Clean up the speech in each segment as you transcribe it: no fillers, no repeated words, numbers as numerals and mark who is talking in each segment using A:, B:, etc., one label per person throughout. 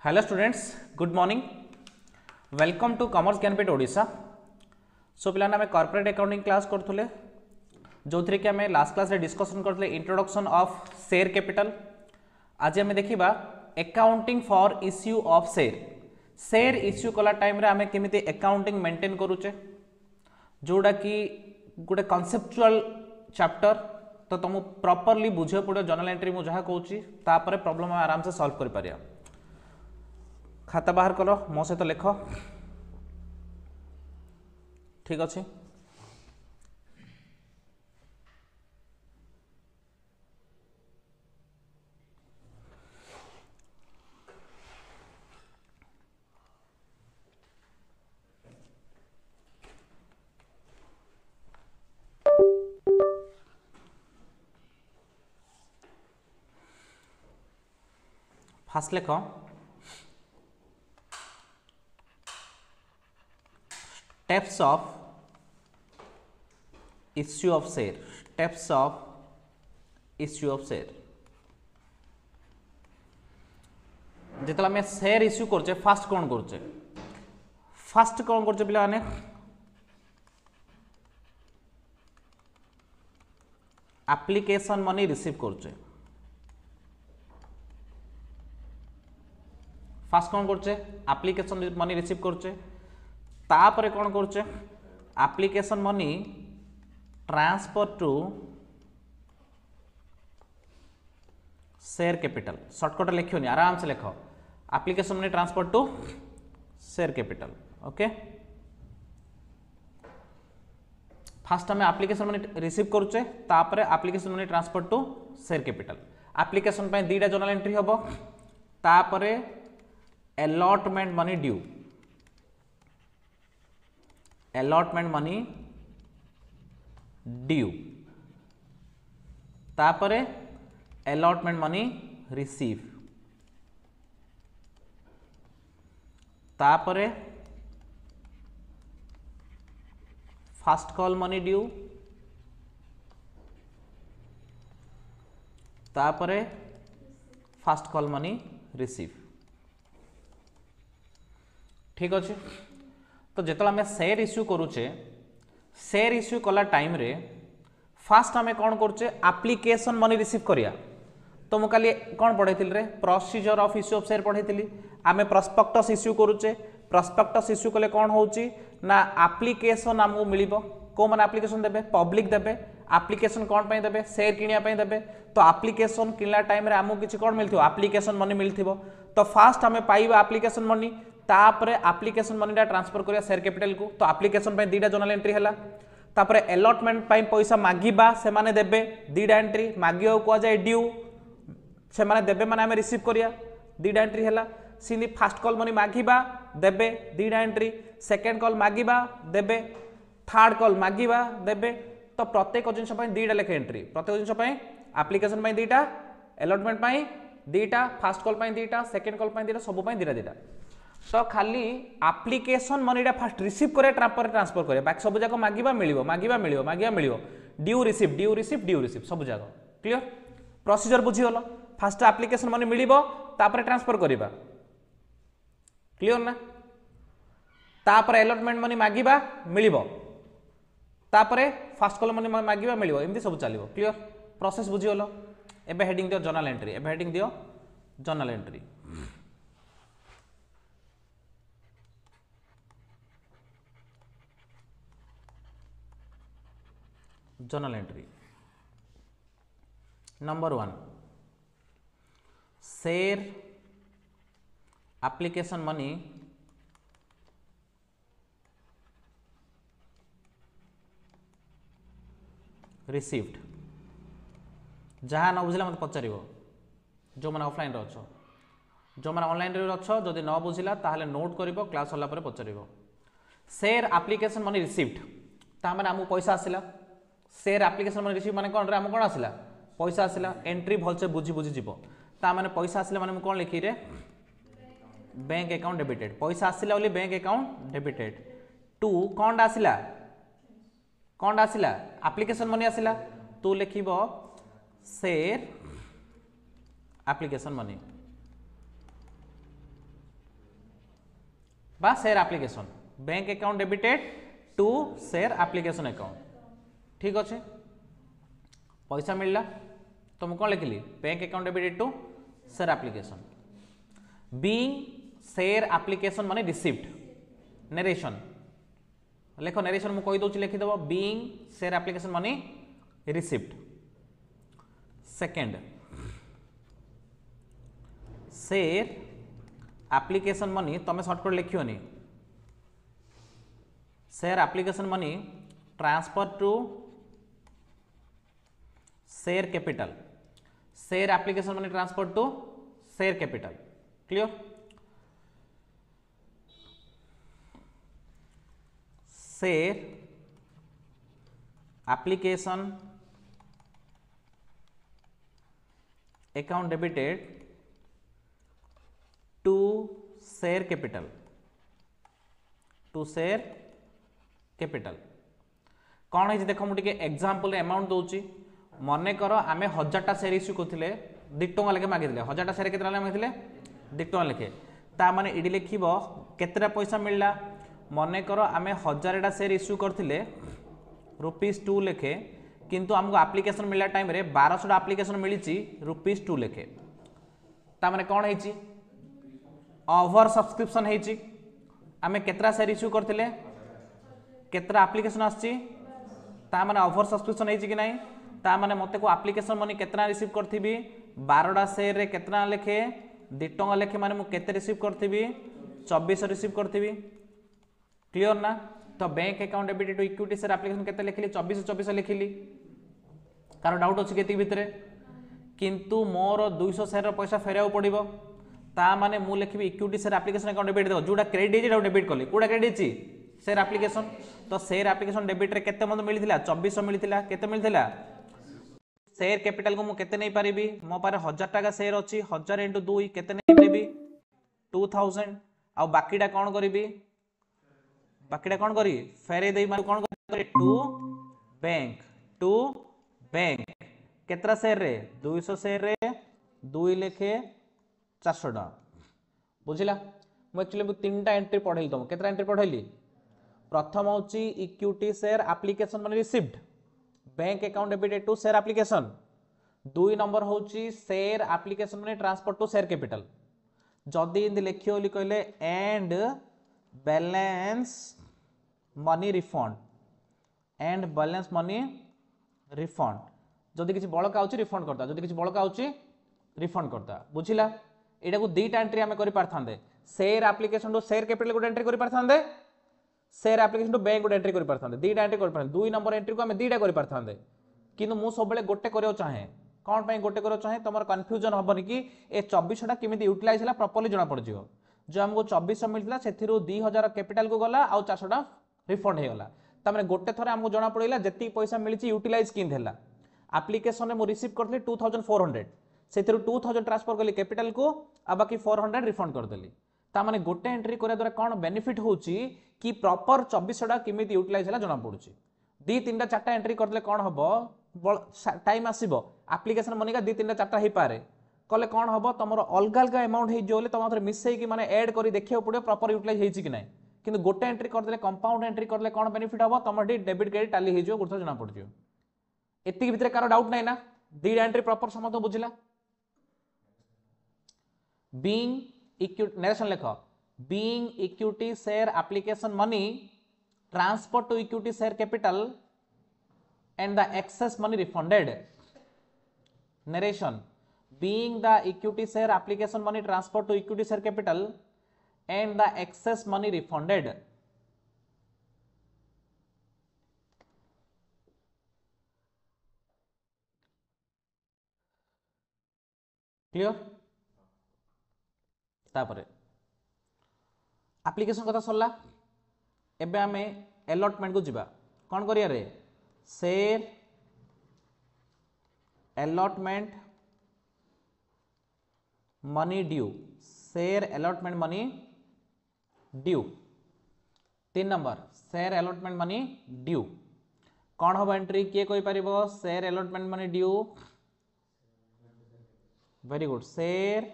A: Hello students, good morning. Welcome to commerce Gyanpeeth Odisha. So पिलाने आम corporate accounting class करथुले, जो थी कि आम लास्ट क्लास रे डिस्कशन करथुले इंट्रोडक्शन ऑफ शेयर कैपिटल। आज आम देखिबा accounting for issue of share. Share issue कला टाइम रे आम केमिति अकाउंटिंग मेंटेन करूचे, जोड़ा कि गोटे कॉन्सेप्चुअल चैप्टर। तो तुम प्रॉपर्ली बुझे पड़ो जर्नल एंट्री मुझे जहाँ कहूँ तापर प्रॉब्लम आराम से सॉल्व कर पारिया। खाता बाहर कर मो सहित लेख, ठीक अच्छे। फास्ट लेख steps of issue of share, steps of issue of share। जितला में शेयर इश्यू करछे फास्ट कौन करछे, फास्ट कौन करछे पिला माने एप्लीकेशन मनी रिसीव करछे। फास्ट कौन करछे एप्लीकेशन मनी रिसीव करछे, तापर कौन करछे application money transfer to share capital. Shortcut लिखियोनी, आराम से लिख application money transfer to share capital. Okay, first हमें एप्लीकेशन मनी रिसीव करूचे, तापर application money transfer to share capital. Application पे दीटा जर्नल एंट्री हबो, तापर allotment money due, allotment money due, तापर अलॉटमेंट मनी रिसीव, तापर फास्ट कॉल मनी ड्यू, तापर फास्ट कॉल मनी रिसीव। ठीक अच्छे। तो जिते आम शेयर इश्यू करुचे, शेयर इश्यू कला टाइम रे फास्ट आम कौन करुचे एप्लीकेशन मनी रिसीव करिया। तो मु काली कौन पढ़ाई रे procedure of issue of share पढ़ाई। आम प्रस्पेक्टस इश्यू करुचे, प्रस्पेक्टस इश्यू कले कौन होची ना एप्लीकेशन आमको मिलिबो। को माने एप्लीकेशन देबे, पब्लिक देबे। एप्लीकेशन कौन पई देबे, शेयर किनिया पई देबे। तो एप्लीकेशन किनला टाइम रे आमको किछि कौन मिलथिबो, एप्लीकेशन मनी मिलथिबो। तो फास्ट आम पाइबा एप्लीकेशन मनी, तापरे एप्लीकेशन मनी टा ट्रांसफर करिया शेयर कैपिटल को। तो एप्लीकेशन पे दीटा जर्नल एंट्री हैला, तापरे अलॉटमेंट पे पैसा मागिबा से माने देबे दीटा एंट्री, मागियो को जाय ड्यू से माने देबे माने हमें रिसीव करिया दीटा एंट्री हैला। सिंधी फास्ट कॉल मनी मागिबा देबे दीटा एंट्री, सेकंड कॉल मागिबा देबे, थर्ड कॉल मागिबा देबे। तो प्रत्येक जिनस पे दीटा लेखे एंट्री, प्रत्येक जिनस पे एप्लीकेशन पे दीटा, अलॉटमेंट पे दीटा, फास्ट कॉल पे दीटा, सेकंड कॉल पे दीटा, सब पे दीटा दीटा। तो खाली एप्लीकेशन मनीटा फास्ट रिसीव करे, ट्रांसफर करे, बाकी सब जाक मागिबा मिलिबो, मागिबा मिलिबो, मागिबा मिलिबो, due receive, due receive, due receive, सब जाक क्लियर। प्रोसीजर बुझीगल। फास्ट एप्लीकेशन मनी मिलिबो, तापर ट्रांसफर करिबा, क्लियर ना। तापर अलॉटमेंट मनी मागिबा मिलिबो, तापर फास्ट कॉल मनी मागिबा मिलिबो, एमती सब चलिबो, क्लियर। प्रोसेस बुझीगल। एबे हेडिंग दियो जर्नल एंट्री, एबे हेडिंग दियो journal entry. Journal entry number 1, share application money received. जहाँ न बुझिला मत पचार, जो मैंने ऑफलाइन अच्छो, जो मैंने ऑनलाइन अच्छो, जदि न बुझिला ताहले नोट करिवो, क्लास होला परे पचारिवो। शेयर एप्लीकेशन मनी रिसीव्ड ता माने आमु पैसा आसिला। शेयर एप्लीकेशन मनी रिसीव माने कोन रे आमु कोन आसिला, पैसा आसिला। एंट्री भलसे बुझी बुझी जीवो, ता माने पैसा आसिला माने मु कोन लिखि रे बैंक अकाउंट डेबिटेड। पैसा आसिला बोली बैंक अकाउंट डेबिटेड टू कोन आसिला, कोन आसिला एप्लीकेशन मनी आसिला। तो लिखिबो शेयर एप्लीकेशन मनी बा share application bank account debited to share application account ठीक अच्छे पैसा मिलला तो मुझे कौन लिखिली bank account debited to share application being share application माने रिसीव्ड नरेशन लेख नरेशन मुझे कही दूसरी लिखिदेव बीइंग शेयर एप्लिकेशन माने received second share application money तुम सर्टकट लिखियोनी share application money transfer to share capital share application money transfer to share capital clear share application account debited to share capital कौन है देख मुझे example amount दूसरी मन कर आम 1000टा शेयर इश्यू करते 2 टଙ୍କା लेखे मागिले 1000टा शेयर केतना मागिले 2 टଙ୍କା लेखे ता माने इडी लिखिबो केतरा पैसा मिलला मन कर आम 1000टा शेयर इश्यू करते ₹2 लेखे किंतु हमको एप्लिकेशन मिलला टाइम रे 1200टा एप्लिकेशन मिली ₹2 लेखे ता माने कौन है ओवर सब्सक्रिप्शन है आम केतरा शेयर इश्यू करते केतरा एप्लिकेशन आसी ता माने ओवर सब्सक्रिप्शन है कि नहीं ता माने मते को एप्लिकेशन मनी केतना रिसीव करथि 12टा शेयर रे केतना लेखे 2 टଙ୍କା लेखे माने मु केते रिसीव करथि 2400 रिसीव करथि क्लियर ना तो bank account debited to equity share application केते लिखिली 2400 लिखिली कार डाउट अछि केति भितरे किंतु मोर 200 शेयर रो पैसा फेराउ पड़िबो ता माने मु लिखबी equity share application account debit दो जोडा क्रेडिट है डेबिट कली कोडा क्रेडिट छि शेयर एप्लिकेशन तो शेयर एप्लिकेशन डेबिट रे केते मन मिलिथिला 2400 मिलिथिला केते मिलिथिला शेयर कैपिटल को मु केते नै परिबी मो पारे 1000 टका शेयर अछि 1000 * 2 केते नै परिबी 2000 आ बाकीटा कोन करिबी बाकीटा कोन करी फेरे देई माने कोन करी टू बैंक केतरा शेयर रे 200 शेयर रे 2 लेखे 400 टका बुझिला मु एक्चुअली 3टा एंट्री पढैली तुम केतरा एंट्री पढैली प्रथम होची इक्विटी शेयर एप्लिकेशन माने received bank account debited to share application 2 number होची शेयर एप्लिकेशन माने ट्रांसफर टू शेयर कैपिटल जदी इन लिखियो li कहले एंड बैलेंस मनी रिफंड जदी किछि बळका आउची रिफंड करता जदी किछि बळका आउची रिफंड करता बुझिला एटा को दीटा एंट्री हमें करि पारथांदे share application to share capital को एंट्री करि पारथांदे शेयर एप्लिकेशन टू बैंक को एंट्री करि पारथांदे दीटा एंट्री करि पारथांदे 2 नंबर एंट्री को हमें दीटा करि पारथांदे किंतु मु सब बेले गोटे करियो चाहे कोन पई गोटे करियो चाहे तमर कंफ्यूजन हबनी कि ए 2400 टा केमिति यूटिलाइज होला प्रॉपर्ली जणा पड़ जियो जो हमको 2400 मिलथिला सेथिरो 2000 कैपिटल को गला आ 400 टा रिफंड हे गला तमने गोटे थरे हमको जणा पड़िला जति पैसा मिलिछि यूटिलाइज किन हैला एप्लिकेशन रे मु रिसीव करथि 2400 सेथिरो 2000 ट्रांसफर करली कैपिटल को आ बाकी 400 रिफंड कर देली ता माने गोटे एंट्री करे द्वारा कोन बेनिफिट होची कि प्रॉपर 2400 टा केमिति यूटिलाइज होला जणा पड़ुची 2-3टा 4टा एंट्री करले कोन हबो टाइम आसीबो एप्लिकेशन मनी का 2-3टा 4टा हे पारे कले कोन हबो तमरो अलग अलग अमाउंट हे जोले तमरो मिसई कि माने ऐड करी देखियो पड़ियो प्रॉपर यूटिलाइज हेची कि नै किंतु गोटे एंट्री कर देले कंपाउंड एंट्री करले कोन बेनिफिट हबो तमरो डेबिट क्रेडिट टैली हे जो गुरथ जणा पड़जियो एति भितरे कारो डाउट नै ना 2 एंट्री प्रॉपर समझ बुझिला बीइंग इक्विटी नरेशन लेख being equity share application money transfer to equity share capital and the excess money refunded narration being the equity share application money transferred to equity share capital and the excess money refunded clear तापरे application कथा सरला एबे हमें allotment को जिबा कोन करिया रे share allotment money due share allotment money due 3 number share allotment money due कौन हम एंट्री किए कोई परिबो share allotment money due very good share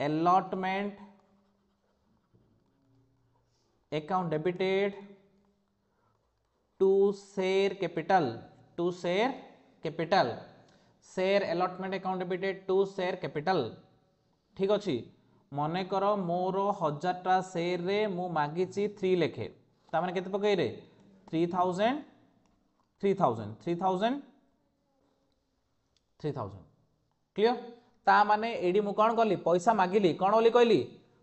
A: allotment account debited to share capital, to share capital, share allotment account debited to share capital। ठीक अच्छी मन कर मोर 1000टा share रे मु मागिची 3 लेखे ताने केते पकई रे 3000 3000 3000 3000 क्लियर। ता माने एडी मु कोन करली पैसा मागिली कोन बोली कहली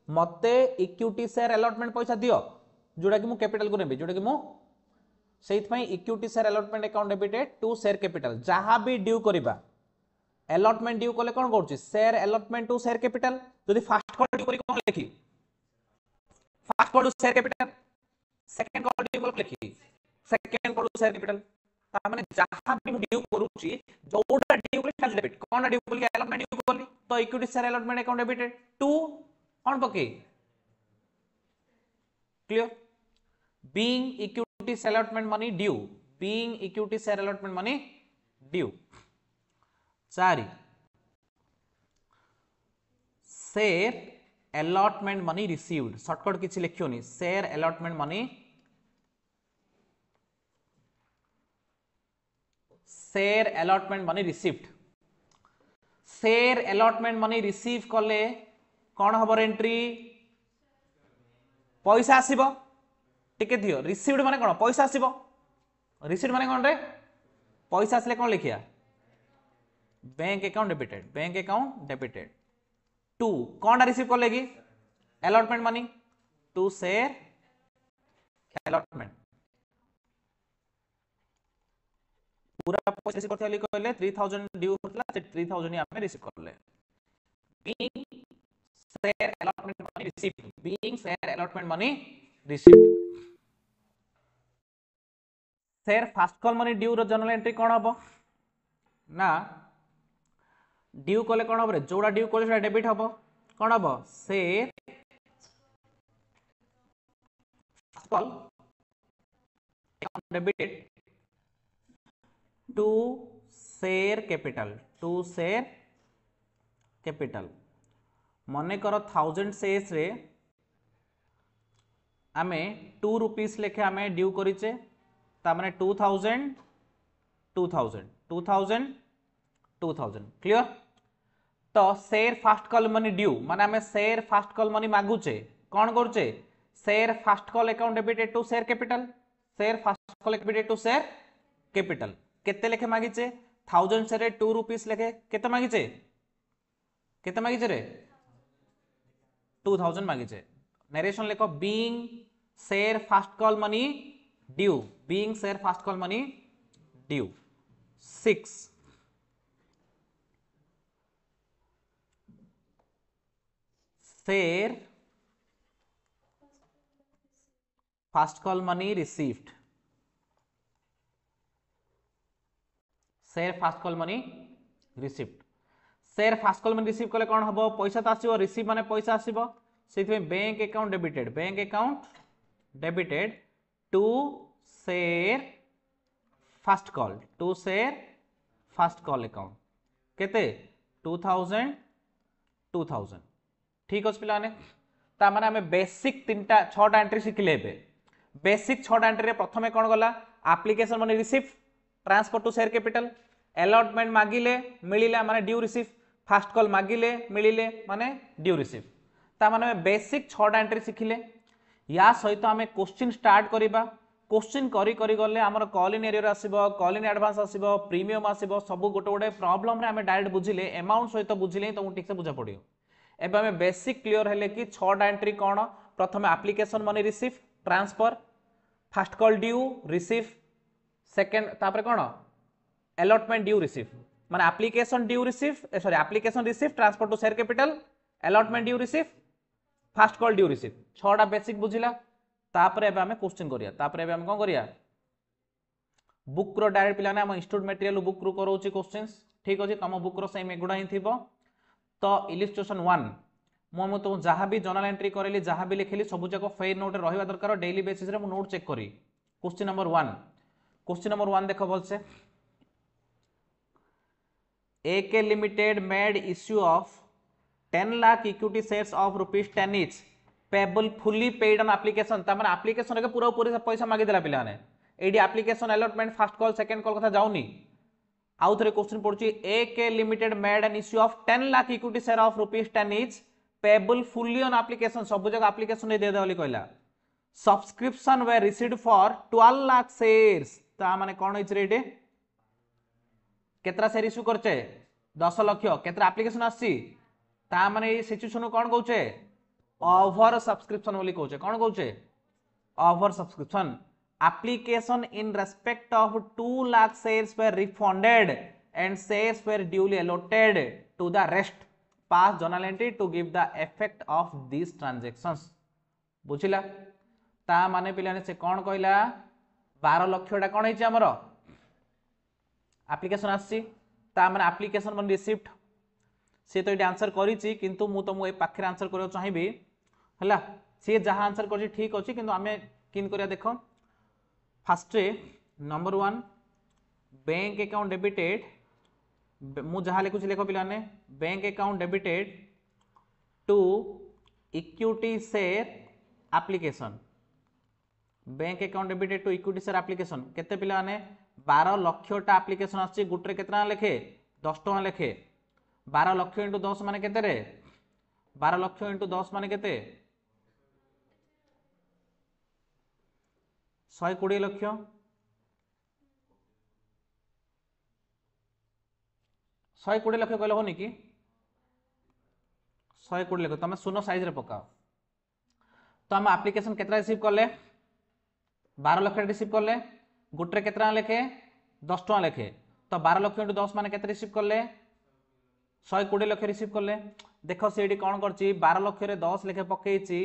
A: मते इक्विटी शेयर अलॉटमेंट पैसा दियो जोड़ा कि मु कैपिटल को नेबी जोड़ा कि मु सेइथमै equity share allotment account debited to share capital जहां भी ड्यू करबा अलॉटमेंट ड्यू कले कोन करछि share allotment to share capital जदि फास्ट कॉल ड्यू करी कोन लिखी first call to share capital second call due कल लिखी second call to share capital ता माने जहां भी मु ड्यू करूछि जोडा ड्यू कली खाली डेबिट कोन ड्यू कली अलॉटमेंट ड्यू कली तो equity share allotment account debited to कोन पके clear being equity share allotment money due being equity share allotment money due 4 share allotment money received shortcut किछि लिखियोनी share allotment money share allotment money received share allotment money receive कले कोन हबर entry पैसा आसीबो टिके दियो received माने कोन पैसा आसीबो received माने कोन रे पैसा आसले कोन लिखिया बैंक अकाउंट डेबिटेड टू कोन रिसीव कर लेगी allotment money to share allotment पूरा पैसा रिसीव करथले कहले 3000 ड्यू होतला से 3000 ही हमें रिसीव करले being share allotment money received being share allotment money received share first call money due रो जर्नल एंट्री कोन हबो ना ड्यू कले कोन हबो रे जोड़ा ड्यू कले सेटा डेबिट हबो कोन हबो share first call debited to share capital मने कर 1000 शेयर्स रे आमे 2 रुपीस लेखे आमे ड्यू करिचे ता माने 2000 2000 2000 2000 क्लियर। तो share first call money due माने हमें शेयर फास्ट कॉल मनी मागुचे कोन करूचे share first call account debited to share capital share first call debited to share capital केते लेखे मागिचे 1000 शेयर रे 2 रुपीस लेखे केते मागिचे रे 2000 मागिचे नरेशन लेखो being share first call money due being share fast call money due 6 share fast call money received share fast call money received share fast call money receive कले कोन हबो पैसा त आसीबो रिसीव माने पैसा आसीबो सेति bank account debited to share first call account केते 2000 ठीक अछि पिला ने ता माने हमें बेसिक 6टा एंट्री सिखले बे बेसिक 6टा एंट्री रे प्रथमे कोन गला application money receive transfer to share capital allotment मागिले मिलिला माने ड्यू रिसीव फास्ट कॉल मागिले मिलिले माने ड्यू रिसीव ता माने बेसिक 6टा एंट्री सिखिले या सहित आमे क्वेश्चन स्टार्ट करिबा क्वेश्चन करी करी गले हमर कॉल इन एरियर आसीबो कॉल इन एडवांस आसीबो प्रीमियम आसीबो सब गोटे गोटे प्रॉब्लम रे हमें डायरेक्ट बुझिले अमाउंट सहित बुझिले तो ठीक से बुझा पड़ियो एबे हमें बेसिक क्लियर हेले कि 6टा एंट्री कोन प्रथमे application money receive transfer first call due receive second तापर कोन अलॉटमेंट ड्यू रिसीव माने application due receive application receive transfer to share capital allotment due receive first call due receive 6टा basic बुझिला तापर एबे हमें क्वेश्चन करिया तापर एबे हम कोन करिया बुक रो डायरेक्ट पिला ने हम इंस्टीट्यूट मटेरियल बुक रो करोची क्वेश्चंस ठीक अछि तम बुक रो सेम एगुडा ही थिबो तो इलिस्ट्रेशन 1 मो तो जहां भी जर्नल एंट्री करेली जहां भी लिखेली सब जाको फेयर नोट रहिबा दरकार डेली बेसिस रे मु नोट चेक करी क्वेश्चन नंबर 1 देखो बोल से AK Limited made issue of 10 lakh equity shares of rupees 10 each payable fully paid on application ता माने एप्लीकेशन के पूरा पूरी पैसा मागी देला पिला ने एडी application allotment first call second call कथा जाउनी आउ थरे क्वेश्चन पड़ची AK limited made an issue of 10 lakh equity share of ₹10 is payable fully on application सब जगह एप्लीकेशन दे दे बोली कहला subscription were received for 12 lakh shares ता माने कोन इच रेट केतरा शेयर इश्यू करचे 10 लाख केतरा एप्लीकेशन आसी ता माने ए सिचुएशन कोन कहउचे ओवर सब्सक्रिप्शन बोली कहउचे कोन कहउचे over subscription application in respect of 2 lakh shares were refunded and shares were duly allotted to the rest past journal entry to give the effect of these transactions बुझिला ता माने पिलाने से कोन कहला 12 लक्षटा कोन हिची हमर एप्लीकेशन आसी ता माने एप्लीकेशन मन रिसीव्ड से तो ये आंसर करिछि किंतु मु तो मु ए पाखरे आंसर करियो चाहिबी हला से जहां आंसर करछि ठीक अछि किंतु हमें किन करिया देखो first number 1 bank account debited मु जहां लिखुछि लेखो पिलाने bank account debited to equity share application bank account debited to equity share application केते पिलाने 12 लक्षटा एप्लीकेशन आछि गुटरे केतना लेखे 10 टका लेखे 12 लक्ष इंटू 10 माने केते रे 12 लक्ष इंटू 10 माने केते 120 लक्ष 120 लक्ष कहले होनी कि 120 लक्ष तमे सुनो साइज रे पकाओ तो हम एप्लीकेशन केतरा रिसीव करले 12 लक्ष रिसीव करले गुटरे केतरा लेखे 10 टका लेखे तो 12 लक्ष इंटू 10 माने केते रिसीव करले 120 लक्ष रिसीव करले देखो सेडी कोन करची 12 लक्ष रे 10 लेखे पकेची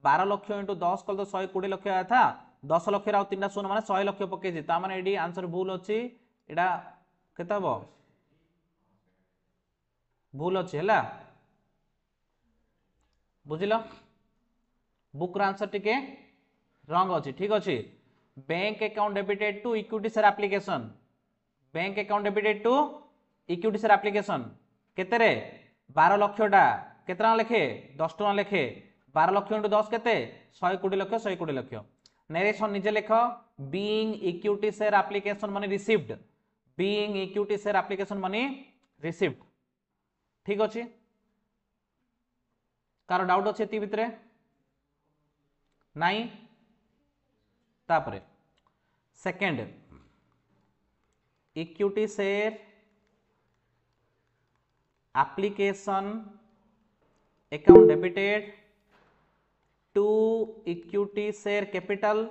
A: 12 लक्ष इंटू 10 कल तो 120 लक्ष आया था 10 लक्ष रे 3टा शून्य माने 100 लक्ष पकेची ता माने एडी आंसर भूल अछि एडा केते हबो भूल अछि हैला बुझिलो बुक रा आंसर टिके रंग अछि ठीक अछि bank account debited to equity share application bank account debited to equity share application केते रे 12 लक्षटा केतना लेखे 10 टका लेखे 12 लक्ष इंटू 10 केते 120 लक्ष 120 लक्ष नरेशन निजे लेख being equity share application money received being equity share application money received ठीक अछि कार डाउट अछि एति भितरे नाही तापरे second equity share application account debited to equity share capital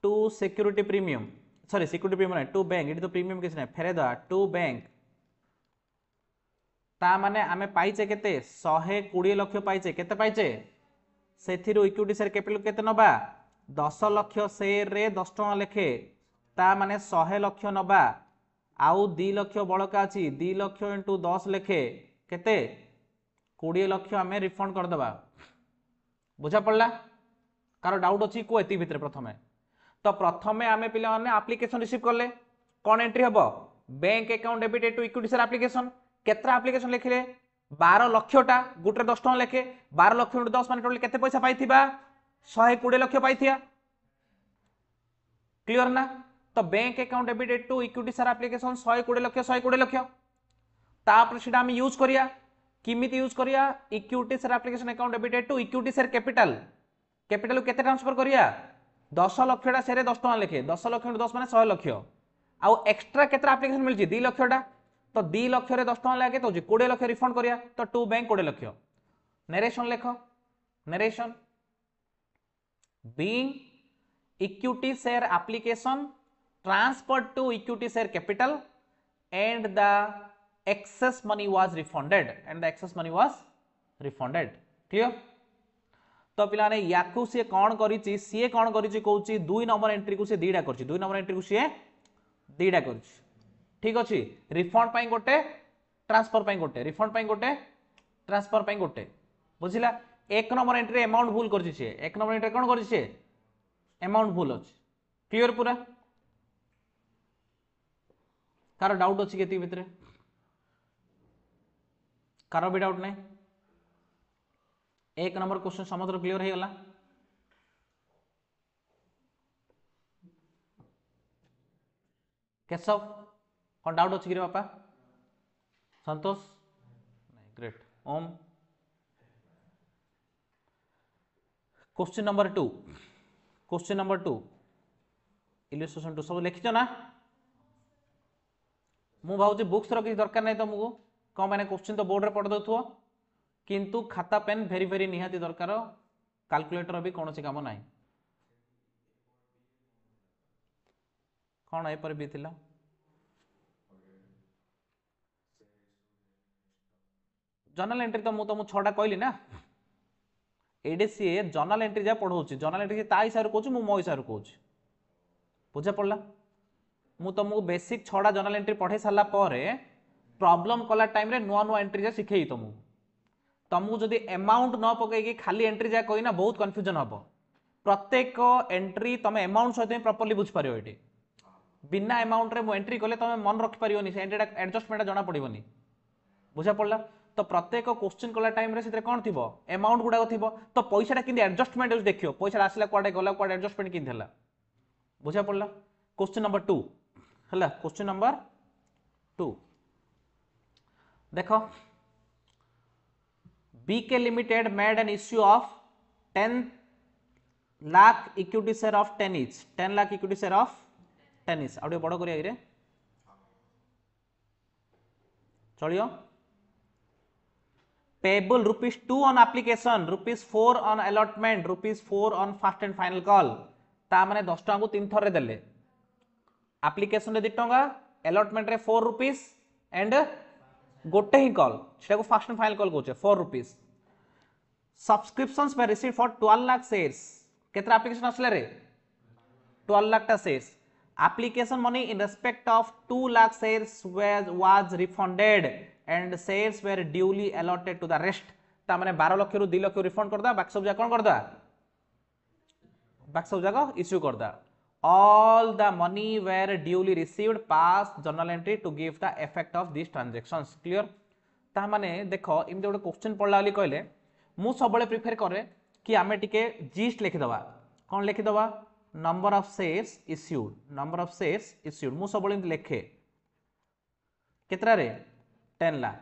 A: to security premium sorry security premium to bank इट तो प्रीमियम किछ नै फेरे दा टू बैंक ता माने आमे पाइचे केते 120 लक्ष पाइचे केते पाइचे सेथिरु इक्विटी शेयर कैपिटल केते नबा 10 लक्ष शेयर रे 10 टका लेखे ता माने 100 लक्ष नबा आउ 2 लक्ष बळका अछि 2 लक्ष इंटू 10 लेखे केते 20 लक्ष आमे रिफंड कर दबा बुझा पड़ला कार डाउट अछि को एति भितर प्रथमे तो प्रथमे आमे पिला माने एप्लीकेशन रिसीव करले कोन एंट्री हबो bank account debited to equity share application केत्रा एप्लीकेशन लिखले 12 लक्षटा गुटरे 10 टका लेखे 12 लक्ष इंटू 10 माने टोटल केते पैसा पाइथिबा 120 लक्ष पाइथिया क्लियर ना तो bank account debited to equity share application 120 लक्ष तापर सेटा हम यूज करिया किमिति यूज करिया equity share application account debited to equity share capital capital केते ट्रांसफर करिया 10 लक्षटा शेयर 10 टका लेखे 10 लक्ष इंटू 10 माने 100 लक्ष आउ एक्स्ट्रा केत्रा एप्लीकेशन मिलची 2 लक्षटा तो 2 लक्ष रे 10 टका लागे तो 20 लक्ष रिफंड करिया तो टू बैंक 20 लक्ष नरेशन लेखो narration being equity share application transferred to equity share capital and the excess money was refunded clear तो पिलाने याकू से कौन करिछि सीए कौन करिछि कहउछि 2 नंबर एंट्री को से दीडा करछि 2 नंबर एंट्री को से दीडा करछि ठीक अछि रिफंड पई गोटे ट्रांसफर पई गोटे रिफंड पई गोटे ट्रांसफर पई गोटे बुझिला एक नंबर एंट्री अमाउंट भूल करछि से एक नंबर एंट्री कोन करछि से अमाउंट भूल अछि क्लियर पूरा कार डाउट अछि केति भितरे कार भी डाउट नै एक नंबर क्वेश्चन समझ क्लियर हो गला। केशव कौन डाउट अच्छी कि बापा? संतोष नहीं, ग्रेट। ओम question number 2, question number 2 illustration 2 सब लिखिଛ ना? मु भावुँ बुक्स रो किसी दरकार नहीं तुमको, कौन मैंने क्वेश्चन तो बोर्ड रे पढ़ दो, किंतु खाता पेन भेरी भेरी निहाती दरकार, कैलकुलेटर भी कौन सी काम ना। कौन एपर भी थिला? जर्नल एंट्री तो मुझे छटा कहली ना, ये सी जर्नल एंट्री जहाँ पढ़ाऊँ, जर्नल एंट्री ता हिसाब से कहूँ, मो हिसाब से कहूँ, बुझा पड़ा? मु तुमको बेसिक 6टा जर्नल एंट्री पढ़े सारा प्रॉब्लम कला टाइम रे नुआ नुआ एंट्री जा शिखई तुमको जदि अमाउंट न पकई खाली एंट्री जा कही ना बहुत कन्फ्यूजन हम। प्रत्येक एंट्री तुम अमाउंट सहित प्रॉपर्ली बुझ पार, ये बिना अमाउंट रे मु एंट्री कले तुम मन रखि पारियोनी, से एंट्रीटा एडजस्टमेंट जना पड़ोनी, बुझा पड़ा? तो प्रत्येक क्वेश्चन कला टाइम रे से कौन थी अमाउंट गुड़ाक थी, तो पैसा कि एडजस्टमेंट देखियो पैसा आसला कुआडे गला कुआडे एडजस्टमेंट कि बुझा पड़ा? क्वेश्चन नंबर 2 है, क्वेश्चन नंबर 2 देखो, BK limited made an issue of 10 lakh equity share of 10 each, 10 lakh equity share of 10 each. आउ बड़ करिए चलियो। Payable ₹2 on application, ₹4 on allotment, ₹4 on first and final call. ता माने 10 टका को 3 थर रे देले, एप्लिकेशन रे 2 टका, अलॉटमेंट रे ₹4 एंड गोटे ही कॉल, सेटा को फास्ट एंड फाइनल कॉल कहउछे ₹4। सब्सक्रिप्शंस पे रिसीव फॉर 12 लाख शेयर्स, केतरा एप्लिकेशन असले रे 12 लाख टा shares. Application money in respect of 2 lakh shares was refunded and shares were duly allotted to the rest. ता माने 12 लाख रु 2 लाख रिफंड कर दा, बाकी सब जा कोन कर दा, बाकी सब जाक इश्यू कर दा। all the money were duly received, pass journal entry to give the effect of these transactions, clear? ता माने देखो इमते गोटे क्वेश्चन पढ़ला वाली कहले मु सब बळे प्रिफर करे कि आमे टिके जीस्ट लिखि दवा। कोन लिखि दवा? Number of shares issued, number of shares issued मु सब बळे लिखे केतरा रे 10 lakh.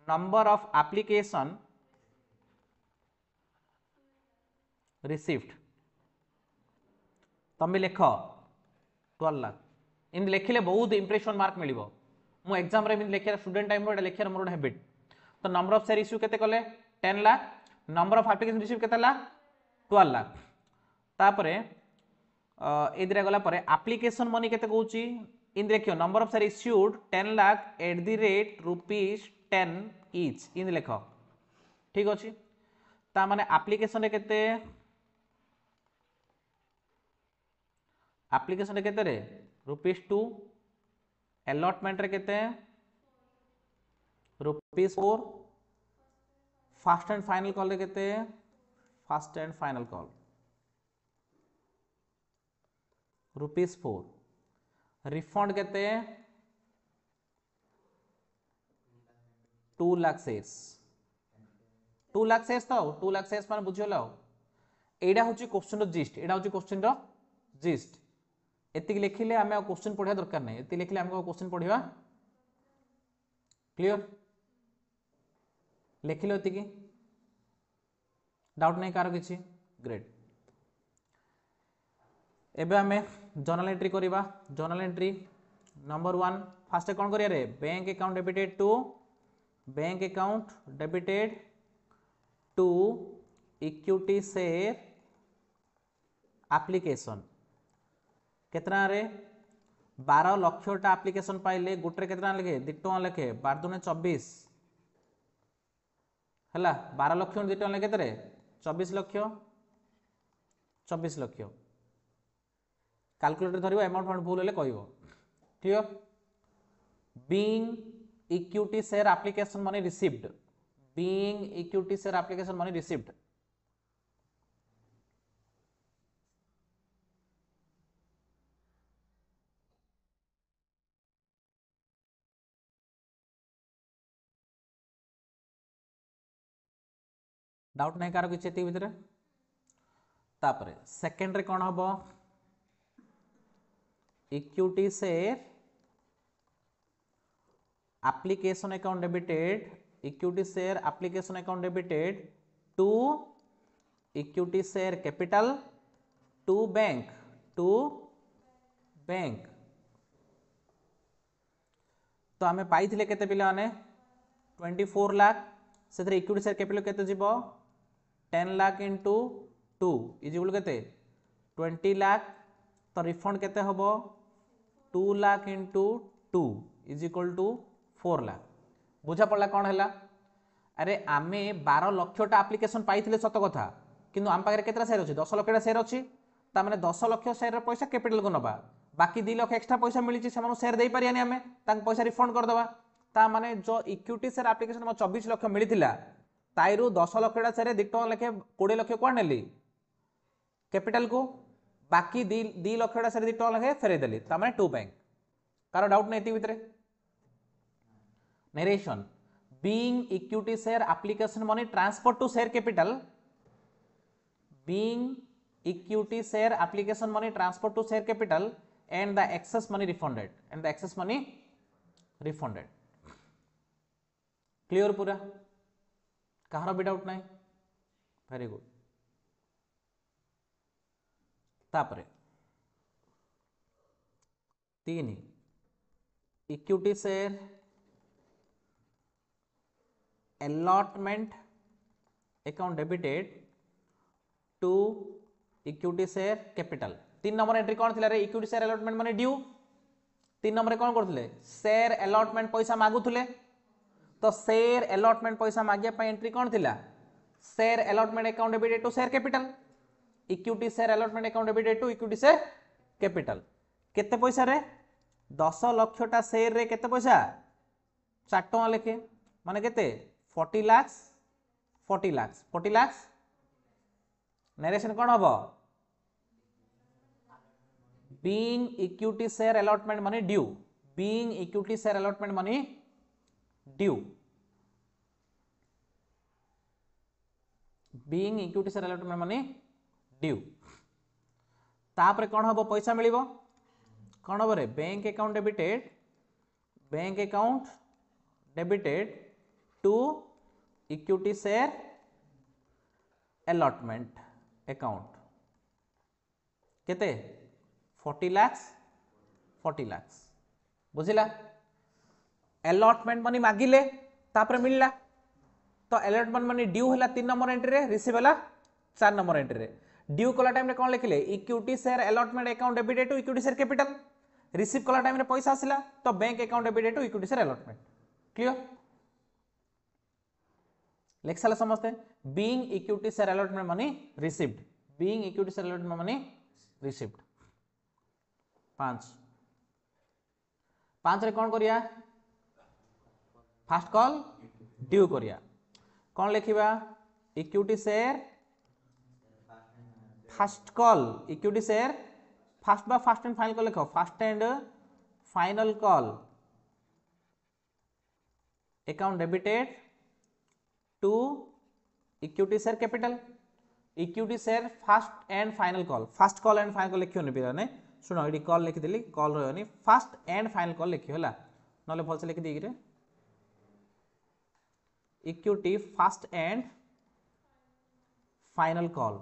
A: Number of application received तुम भी लिख 12 लाख, इन लिखिले बहुत इंप्रेशन मार्क मिल। मु एग्जाम रे लिखिया स्टूडेंट टाइम रो लिखिया मोर गोटे हैबिट। तो नंबर ऑफ शेयर इश्यू केते कले 10 lakh, number of application receive केते ला 12 लाख। तापरे एदिरा गला परे एप्लीकेशन मनी केते कहूची, इन देखियो number of share issued 10 lakh at the rate ₹10 each, इन लिख ठीक अछि। ता माने एप्लीकेशन रे केते, एप्लीकेशन रे केते रे ₹2, अलॉटमेंट रे केते ₹4, फास्ट एंड फाइनल कॉल रे केते, fast and final call ₹4, refund केते 2 लाख शेयर्स, 2 लाख शेयर्स तो 2 लाख शेयर्स माने बुझियोला। एडा होची क्वेश्चन रो जिस्ट, एडा होची क्वेश्चन रो जिस्ट। एति लिखिले आमे क्वेश्चन पढ़िया दरकार नहीं, एति लिखिले आमे क्वेश्चन पढ़िया, क्लियर? लिखिले एति की डाउट नहीं कार किछि, ग्रेट। एबे आमे जर्नल एंट्री करिबा। जर्नल एंट्री नंबर 1 फास्ट कोन करिया रे, bank account debited to, bank account debited to equity share application. केतना रे 12 लक्षटा एप्लीकेशन पाइले, गोटे केतना लिखे 2 टका लिखे, 12 दूने 24 हला, 12 लक्ष 2 टका लिखे केते रे 24 लक्ष, 24 लक्ष। कैलकुलेटर धरिबो, अमाउंट फंड भूल हेले कहइबो, clear? Being equity share application money received, being equity share application money received doubt नहीं कार किसी एति भितर तापरे सेकेंड रे कौन हम equity share application account debited equity share application account debited to equity share capital to bank तो आमे पाइथिले केते पिला माने 24 लाख से इक्विटी शेयर कैपिटल केते जीवो 10 लाख इंटू 2 इज इक्वल केते 20 लाख तो रिफंड केते हबो 2 lakh into 2 is equal to 4 lakh बुझा पड़ा कौन है अरे आमे 12 लक्षटा आप्लिकेसन पाइथिले सत कथा किंतु आम पाखे केतरा शेयर अच्छी 10 लक्ष शेयर अच्छी तार 10 लक्ष शेयर पैसा कैपिटल को नबा बाकी 2 लाख एक्स्ट्रा पैसा मिली से शेयर दे पारियानी आमे तांक पैसा रिफंड करदबा ता माने जो इक्विटी शेयर एप्लिकेशन में 24 लक्ष मिली ताइरु 10 लक्षटा शेयर 2 टका लेखे 20 लक्ष को नेली कैपिटल को बाकी 2 लक्षटा शेयर 2 टका लेखे फेरे देली ता माने 2 बैंक कार डाउट नहीं थी भितरे narration being equity share application money transfer to share capital being equity share application money transfer to share capital and the excess money refunded clear पूरा कहार भी डाउट नहीं वेरी गुड तापरे 3 equity share allotment account debited to equity share capital 3 number entry कौन थिला रे equity share allotment माने due 3 number कौन करथिले शेयर allotment पैसा मागुथुले तो शेयर allotment पैसा मागिया पय एंट्री कौन थिला share allotment account debited to share capital equity share allotment account debited to equity share capital केते पैसा रे 10 लक्षटा शेयर रे केते पैसा 4 टका लेखे माने केते 40 lakhs नरेशन कौन हम being equity share allotment money due being equity share allotment money due being equity share allotment money due तापरे कौन हम पैसा मिलिबो कौन हम रे bank account debited to equity share allotment account केते 40 lakhs बुझिला allotment मनी मागिले तापर मिलला तो allotment मनी ड्यू हला 3 नंबर एंट्री रे रिसीव हला 4 नंबर एंट्री रे ड्यू कला टाइम रे कोन लिखले equity share allotment account debited to equity share capital receive कला टाइम रे पैसा आसिला तो bank account debited to equity share allotment clear लिख साला समझते being equity share allotment money received being equity share allotment money received 5 रे कौन करिया फर्स्ट कॉल ड्यू करिया कौन लिखिबा equity share first call equity share first and final call लिखो first and final call account debited to equity share capital equity share first and final call लिखियो नि पिराने सुनो एडी कॉल लिखि देली कॉल रहनी फर्स्ट एंड फाइनल कॉल लिखियो हला नले भल से लिखि देगी रे equity first and final call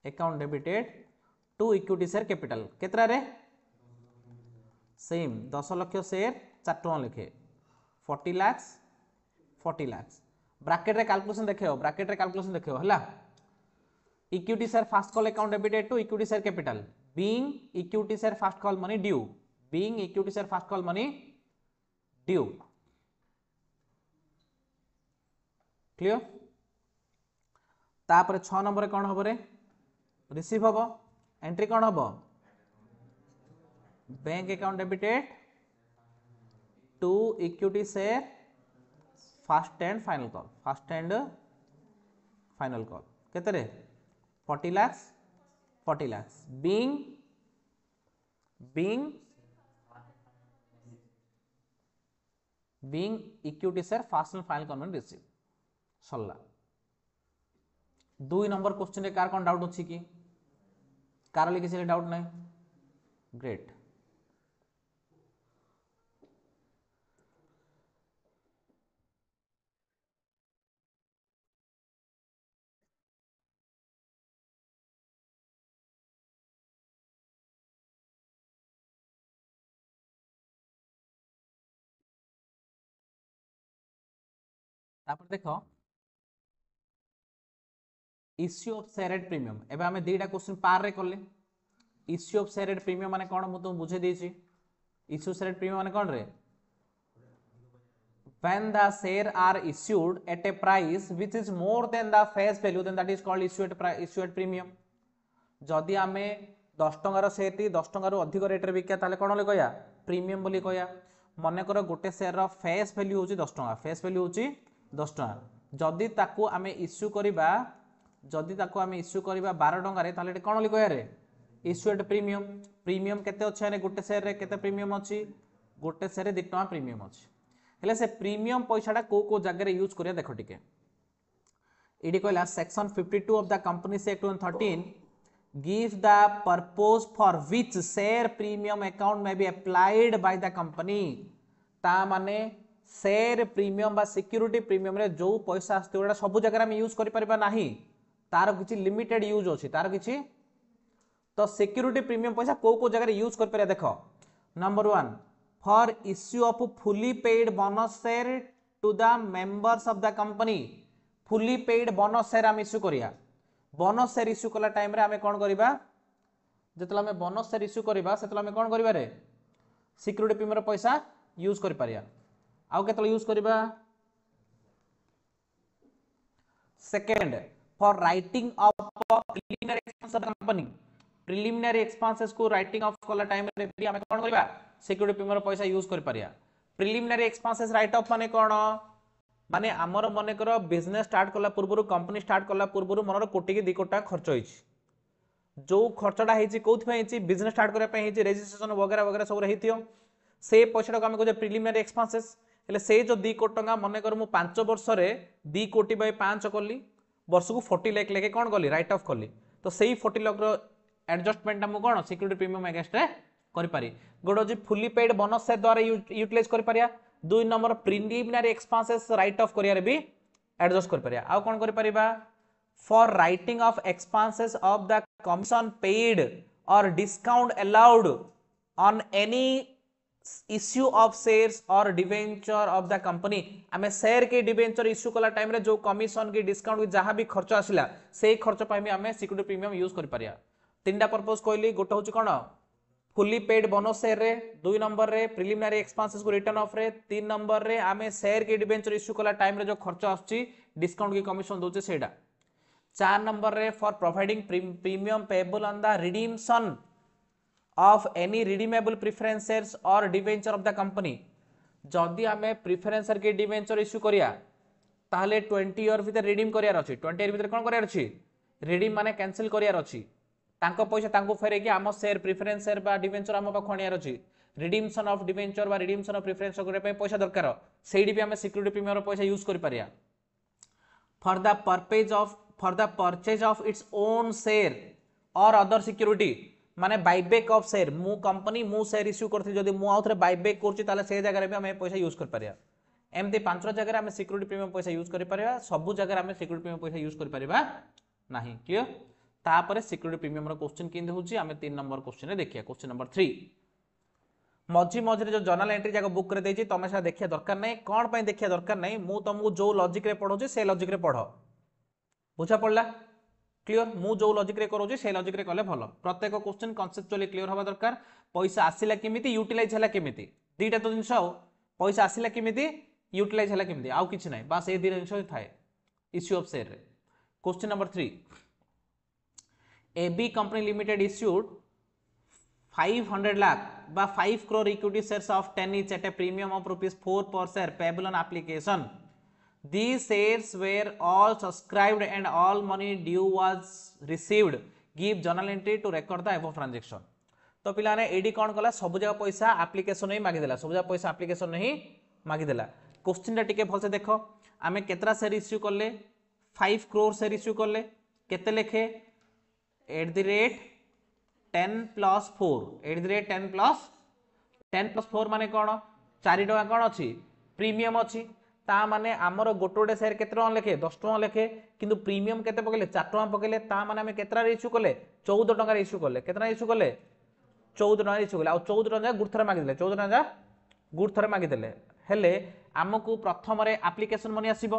A: account debited to equity share capital केतरा रे सेम 10 लक्ष शेयर 4 टका लिखे 40 lakhs ब्रैकेट रे कैलकुलेशन देखियो हला equity share first call account debited to equity share capital being equity share first call money due clear तापर 6 number कौन हम रे रिसीव हम एंट्री कौन हम bank account debited to equity share first and final call केते रे 40 lakhs being equity share first and final call receive सरला दुई नंबर क्वेश्चन रे कार कौन डाउट अच्छी कि कार किसी डाउट ना ग्रेट देख issue of share at premium एबे हमें दुईटा क्वेश्चन पार रे करले issue of share at premium माने कोन मु तुम बुझे देछि इश्यू शेयर एट प्रीमियम माने कोन रे when the share are issued at a price which is more than the face value then that is called issue at premium जदि आमे 10 टंकार शेयर टी 10 टंकार अधिक रेट रे बिका ताले कोन ले कहया प्रीमियम बोली कहया मने कर गोटे शेयर रो फेस वैल्यू होची 10 टंका फेस वैल्यू होची 10 टंका जदि ताकू आमे इश्यू करिबा जदि ताकू आमे इश्यू करिबा 12 टंका रे ताले कोन ले कहया रे इश्यू एट प्रीमियम प्रीमियम केते अछि ने गोटे शेयर रे केते प्रीमियम अछि गोटे शेयर रे 2 टंका प्रीमियम अछि हेले से प्रीमियम पैसाटा को जगह रे यूज करिया देखो टिके एडी कहला section 52 of the companies act 2013 gives the purpose for which share premium account may be applied by the company ता माने शेयर प्रीमियम बा सिक्योरिटी प्रीमियम रे जो पैसा आस्ते ओडा सब जगह हम यूज करि परबा नाही तार किछि लिमिटेड यूज अछि तार किछि तो सिक्योरिटी प्रीमियम पैसा को जगह रे यूज कर परया देखो number 1 for issue of fully paid bonus share to the members of the company fully paid bonus share हम इश्यू करिया बोनस शेयर इश्यू कला टाइम रे हमें कोन करिबा जेतला हमें बोनस शेयर इश्यू करिबा सेतला हमें कोन करिबा रे सिक्योरिटी प्रीमियम रो पैसा यूज करि पारिया आउ केतला यूज करिबा second for writing of preliminary expense of the company preliminary expenses को राइटिंग ऑफ कला टाइम रे भी हमें कोन करिबा सिक्योरिटी प्रीमियम रो पैसा यूज करि Pariya preliminary expenses write of माने कोन माने आमर मने करो बिजनेस स्टार्ट कला पूर्व कंपनी स्टार्ट कला पूर्व मनर कोटी के 2 कोटा खर्च होइछि जो खर्चटा हेछि कोथि पय हेछि बिजनेस स्टार्ट करे पय हेछि रजिस्ट्रेशन वगैरह वगैरह सब रहिथियो से पैसाटा को हम कहै प्रिलिमिनरी एक्सपेंसेस हेले से जो 2 कोटी टका मने कर मु 5 वर्ष रे 2 कोटी बाय 5 करली वर्ष को 40 लाख लेके कोन करली राइट ऑफ करली तो सेही 40 लाख रो एडजस्टमेंट हम कोन सिक्योरिटी प्रीमियम अगेंस्ट रे करि पारी गोडो जे फुली पेड बोनस से द्वारा यूटिलाइज करि पारिया 2 number preliminary expenses write off करिया रे भी एडजस्ट कर पारिया आ कोन करि परिबा for writing off expenses of the commission paid और discount allowed on any issue of shares और डिवेंचर ऑफ द कंपनी हमें शेयर के डिवेंचर इश्यू कला टाइम रे जो कमीशन की डिस्काउंट की जहां भी खर्च आसिला से खर्च पाइ हमें सिक्योरिटी प्रीमियम यूज कर पारिया तीनटा पर्पस कहली गोटे होची कोन फुली पेड बोनस शेयर रे 2 नंबर रे प्रिलिमिनरी एक्सपेंसेस को रिटर्न ऑफ रे 3 नंबर रे आमे शेयर के डिबेंचर इश्यू कला टाइम रे जो खर्च आछी डिस्काउंट की कमीशन दोचे सेडा 4 नंबर रे for providing premium payable on the redemption of any redeemable preference shares और डिबेंचर ऑफ द कंपनी जदी आमे प्रेफरेंस शेयर के डिबेंचर इश्यू करिया ताहले 20 ईयर भीतर रिडीम करियार अछि 20 ईयर भीतर कोन करियार अछि रिडीम माने कैंसिल करियार अछि तांको पैसा तांको फेरे कि आम शेयर प्रेफरेंस शेयर बा डिबेंचर आम पाख खणियार अछि रिडीमशन ऑफ डिबेंचर बा रिडीमशन ऑफ प्रेफरेंस करे पे पैसा दरकार सेडी भी हम सिक्योरिटी प्रीमियम रो पैसा यूज करि Pariya for the purchase of its own share और अदर सिक्योरिटी माने बायबैक ऑफ शेयर मु कंपनी मु शेयर इश्यू करथि जदी मु आउथरे बायबैक करछि ताले से जगह रे भी हम पैसा यूज करि पारिया एमती 5 जगह रे हम सिक्योरिटी प्रीमियम पैसा यूज करि पारिया सब जगह रे हम सिक्योरिटी प्रीमियम पैसा यूज करि पारिबा नाही क्लियर तापर सिक्योरिटी प्रीमियम रो क्वेश्चन किंदे होची हमें 3 नंबर क्वेश्चन रे देखिया क्वेश्चन नंबर 3 मझी मझी जो जर्नल एंट्री जाको बुक करे देछि तमे सा देखिया दरकार नै कोन पय देखिया दरकार नै मु तुमको जो लॉजिक रे पढो से लॉजिक रे पढो बुझा पड़ला क्लियर मु जो लॉजिक रे करो से लॉजिक रे कले भलो प्रत्येक क्वेश्चन कांसेप्चुअली क्लियर होबा दरकार पैसा आसिला केमिति यूटिलाइज हला केमिति दीटा तो जिंस पैसा आसिला केमिति यूटिलाइज हला केमिति आउ किछ नै बस ए दीटा जिंस थाए इश्यू ऑफ शेयर रे question number 3 AB company limited issued 500 lakh by 5 crore equity shares of 10 each at a premium of rupees 4 per share payable on application. These shares were all subscribed and all money due was received. Give journal entry to record the above transaction. तो पिला ने AD कौन कला सब जगह पैसा application नहीं मागी देला सब जगह पैसा एप्लिकेशन नहीं मागी देला क्वेश्चन टा टिके भलसे देखो आमे केतरा शेयर इश्यू करले 5 करोड़ शेयर इश्यू करले केते लेखे @10+4 @10+4 माने कौन 4 टका कौन अच्छी प्रीमियम अच्छी ता माने आमर गोटे गोटे शेयर केते टका लेखे 10 टका लेखे किंतु प्रीमियम केते पकेले 4 टका पकेले ता माने आमे केतरा इश्यू कले 14 टका इश्यू कले केतना इश्यू कले 14 टका इश्यू कले आ 14 टका गुरथरे मागी देले 14 टका गुरथरे मागी देले हेले आमको प्रथम रे एप्लीकेशन मनी आसीबो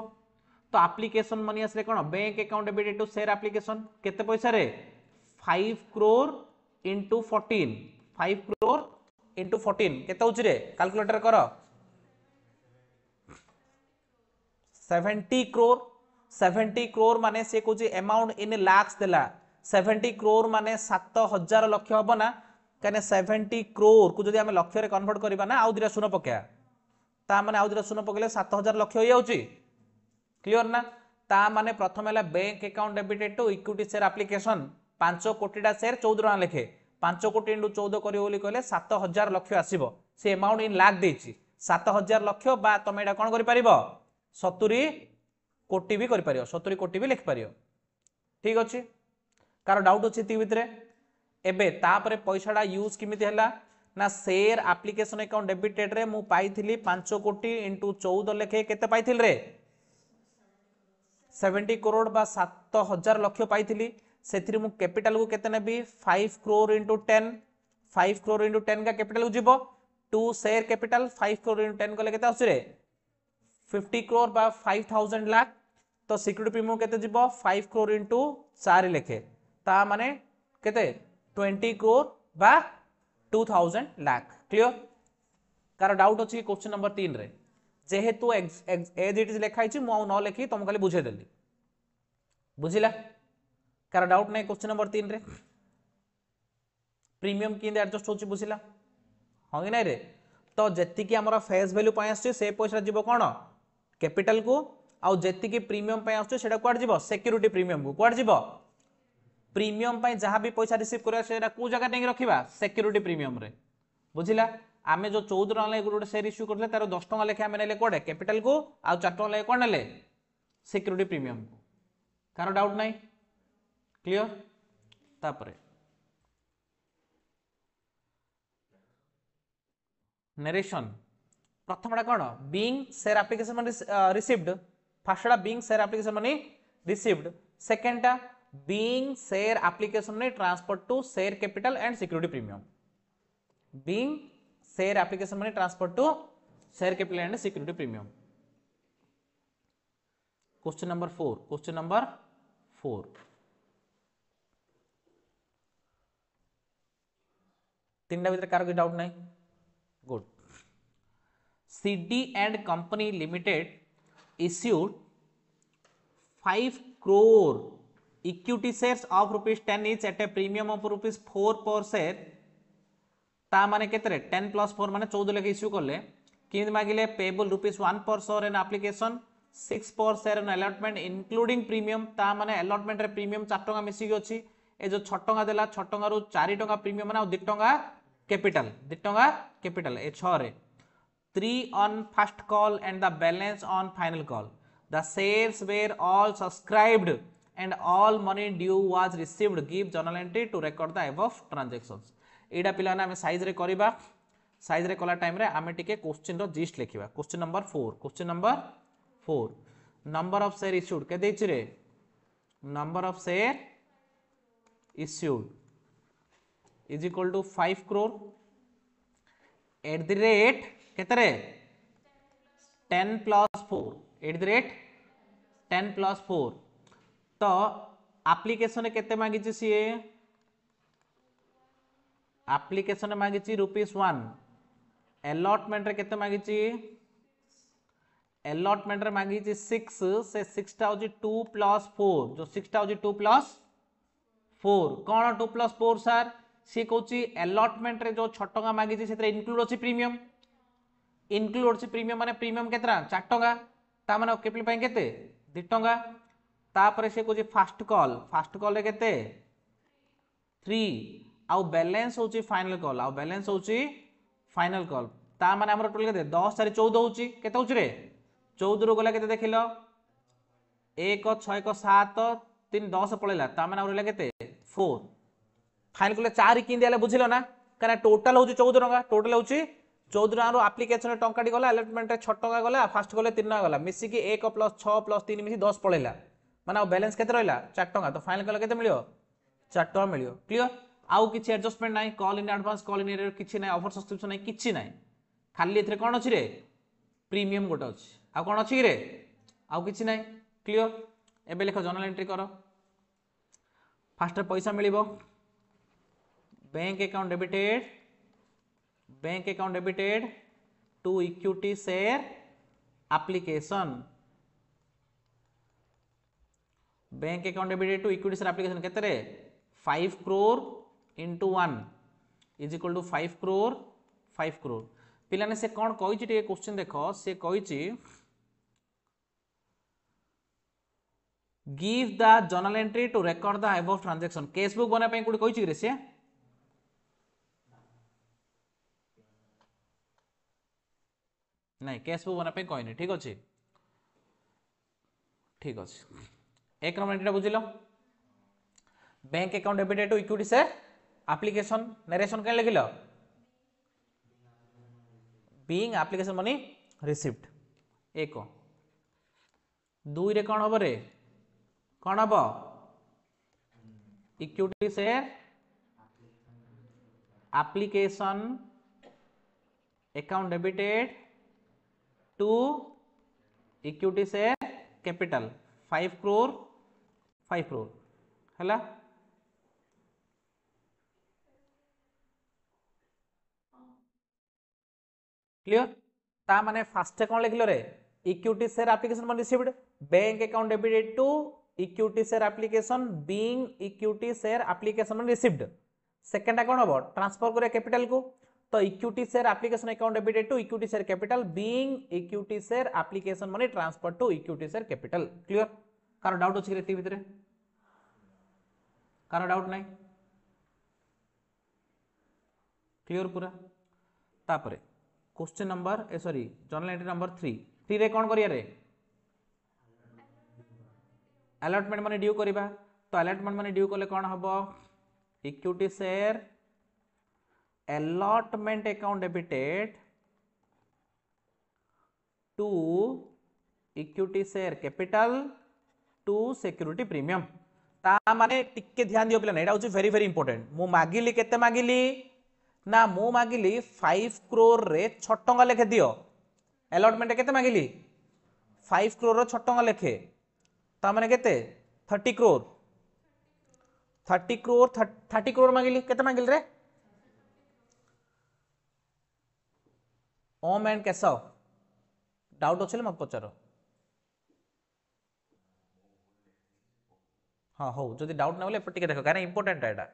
A: तो एप्लीकेशन मनी आसले कोन bank account debited to share application केते पैसा रे 5 crore into 14 5 crore into 14 केते होची रे कैलकुलेटर करो 70 crore माने से कोची अमाउंट इन लाख्स देला 70 crore माने 7000 लक्ष हबो ना कने 70 crore को जदि हम लक्ष रे कन्वर्ट करबा ना आउ दिरा सुनो पकेया ता माने आउ दिरा सुनो पकेले 7000 लक्ष हो जाउची क्लियर ना ता माने प्रथम हैला bank account debited to equity share application 5 कोटीटा शेयर 14 टका लेखे 5 कोटी इंटू 14 करियो बोली कहले 7000 लक्ष आसीबो से अमाउंट इन लाख देछि 7000 लक्ष बा तमे एटा कोन करि परिबो 70 कोटी भी करि परियो 70 कोटी भी लिख परियो ठीक अछि कार डाउट अछि ती भितरे एबे तापरे पैसाडा यूज किमिति हैला ना शेयर एप्लीकेशन अकाउंट डेबिटेड रे मु पाइथिली 5 कोटी इंटू 14 लेखे केते पाइथिल रे 70 करोड़ बा 7000 लक्ष पाइथिली सेथिरि मु कैपिटल को केते नेबी 5 crore into 10 5 crore into 10 का कैपिटल को जीवो to share capital 5 crore into 10 को केते आसी रे 50 crore बा 5000 लाख तो सिक्योरिटी प्रीमियम केते जीवो 5 crore into 4 लेखे ता माने केते 20 crore बा 2000 लाख क्लियर कार डाउट अछि क्वेश्चन नंबर 3 रे जेहेतु एज इट इज लिखाई छी मु न लिखी तुम खाली बुझे देली बुझिला कार डाउट नहीं क्वेश्चन नंबर 3 रे प्रीमियम किंदे एडजस्ट होची बुझिला हां कि नहीं रे तो जेति की हमर फेस वैल्यू पय आछे से पैसा जीवो कोन कैपिटल को आ जेति की प्रीमियम पय आछे सेटा क्वाड जीवो सिक्योरिटी प्रीमियम को क्वाड जीवो प्रीमियम पय जहां भी पैसा रिसीव करया सेटा को जगह नहीं रखिबा सिक्योरिटी प्रीमियम रे बुझिला आमे जो 14 टका ले गोटे शेयर इश्यू करले तार 10 टका लेखे आमे नेले कोडे कैपिटल को आ 4 टका ले कोन नेले सिक्योरिटी प्रीमियम को कार डाउट नहीं क्लियर तापरे नरेशन प्रथमटा कोन being share application money received फर्स्टटा being share application money received सेकंडटा being share application money transfer to share capital and security premium being share application money transfer to share capital and security premium question number 4 तीन भीतर कार कोई doubt नहीं good CD and company limited issued 5 crore equity shares of ₹10 each at a premium of ₹4 per share ता माने केतरे 10+4 माने 14 लेके issue करले किंतु मागिले पेबल ₹1 per share इन एप्लीकेशन 6 per share इन अलॉटमेंट इंक्लूडिंग प्रीमियम ता माने अलॉटमेंट रे प्रीमियम 4 टका मिसी गयो अछि ए जो 6 टका देला 6 टका रु 4 टका प्रीमियम माने 2 टका कैपिटल 2 टका कैपिटल ए 6 रे 3 on first call and the balance on final call the shares were all subscribed and all money due was received give journal entry to record the above transactions एडा पिला ना हमें size रे करबा size रे कला time रे हमें टिके क्वेश्चन रो जिस्ट लिखिबा question number 4 number of share issued के देछि रे number of share issued is equal to 5 crore at the rate केतरे 10+4 एट द रेट 10+4 तो एप्लीकेशन केते मांगी छि सी एप्लीकेशन मांगी छि ₹1 अलॉटमेंट रे केते मांगी छि अलॉटमेंट रे मांगी छि 6 से 6 टा होछि 2+4 जो 6 टा होछि 2+4 कोन 2+4 सर सी कहूँ अलॉटमेंट रे जो 6 टका मांगी से इनक्लूड अच्छी प्रीमियम इनक्लूड अच्छी प्रीमियम माने प्रीमियम केतरा 4 टका ता माने कैपिटल पय केते 2 टका तापर से कहूँ फास्ट कॉल रे केते 3 आउ बैलेंस होची फाइनल कॉल आउ बैलेंस होची फाइनल कॉल ता माने हमर टोटल केते 10 4 14 होची केते होची रे 14 रो गला केते देखिलो 1 6 1 7 3 10 पळेला ता माने रहला केते 4 फाइनल कले 4 कि दियाले बुझिलो ना कना टोटल होची 14 टका टोटल होची 14 टका रो एप्लीकेशन टंका डी गला अलॉटमेंट रे 6 टका गला फास्ट गले 3 टका गला मिसी की 1 + 6 + 3 मिसी 10 पळेला माने बैलेंस केते रहला 4 टका तो फाइनल कले केते मिलियो 4 टका मिलियो क्लियर आउ किछि एडजस्टमेंट नाही call in advance call in error किछि नाही ऑफर सब्सक्रिप्शन नाही किछि नाही खाली एथरे कोन अछि रे प्रीमियम गोटे अछि आ कोन अछि रे आउ किछि नाही क्लियर एबे लिखो जर्नल एंट्री करो फास्ट पैसा मिलिबो bank account debited to equity share application bank account debited to equity share application केते रे 5 crore into 1 is equal to 5 crore पिलाने से कौन कही टे क्वेश्चन देखो से कही give the journal entry to record the above transaction cash book बना पे कोड कही रे से नहीं केस बुक बना पे कहनी ठीक अच्छे एक नंबर एंट्री बुझिलो bank account debited to equity share application narration के लिखिलो बीइंग एप्लीकेशन मनी रिसीव्ड एक दुई रे कौन हम रे कौन हम equity share application account debited to equity share capital 5 crore हैला क्लियर ता माने फास्ट कौन लिखलो रे equity share application money received bank account debited to equity share application being equity share application money received second कौन हम transfer करे capital को तो equity share application account debited to equity share capital being equity share application money transfer to equity share capital clear कार doubt अछि रे भितरे कार डाउट नाही क्लियर पूरा तापरे question number sorry journal entry number 3 रे कौन करिया रे अलॉटमेंट मनी ड्यू करिबा तो अलॉटमेंट मनी ड्यू कले कौन हबो equity share allotment account debited to equity share capital to security premium ता माने टिके ध्यान दियो पिला एटा होची वेरी वेरी इंपोर्टेंट मु मागिली केते मागिली ना मु मागिली 5 crore रे 6 टंका लेखे दियो अलॉटमेंट केते मागिली 5 crore रो 6 टंका लेखे ता माने केते 30 crore मागिली केते मागिली रे ओम एंड केशव डाउट अच्छे मत पचार हाँ हो जदि डाउट ना बोले देख कहीं इंपोर्टेंट है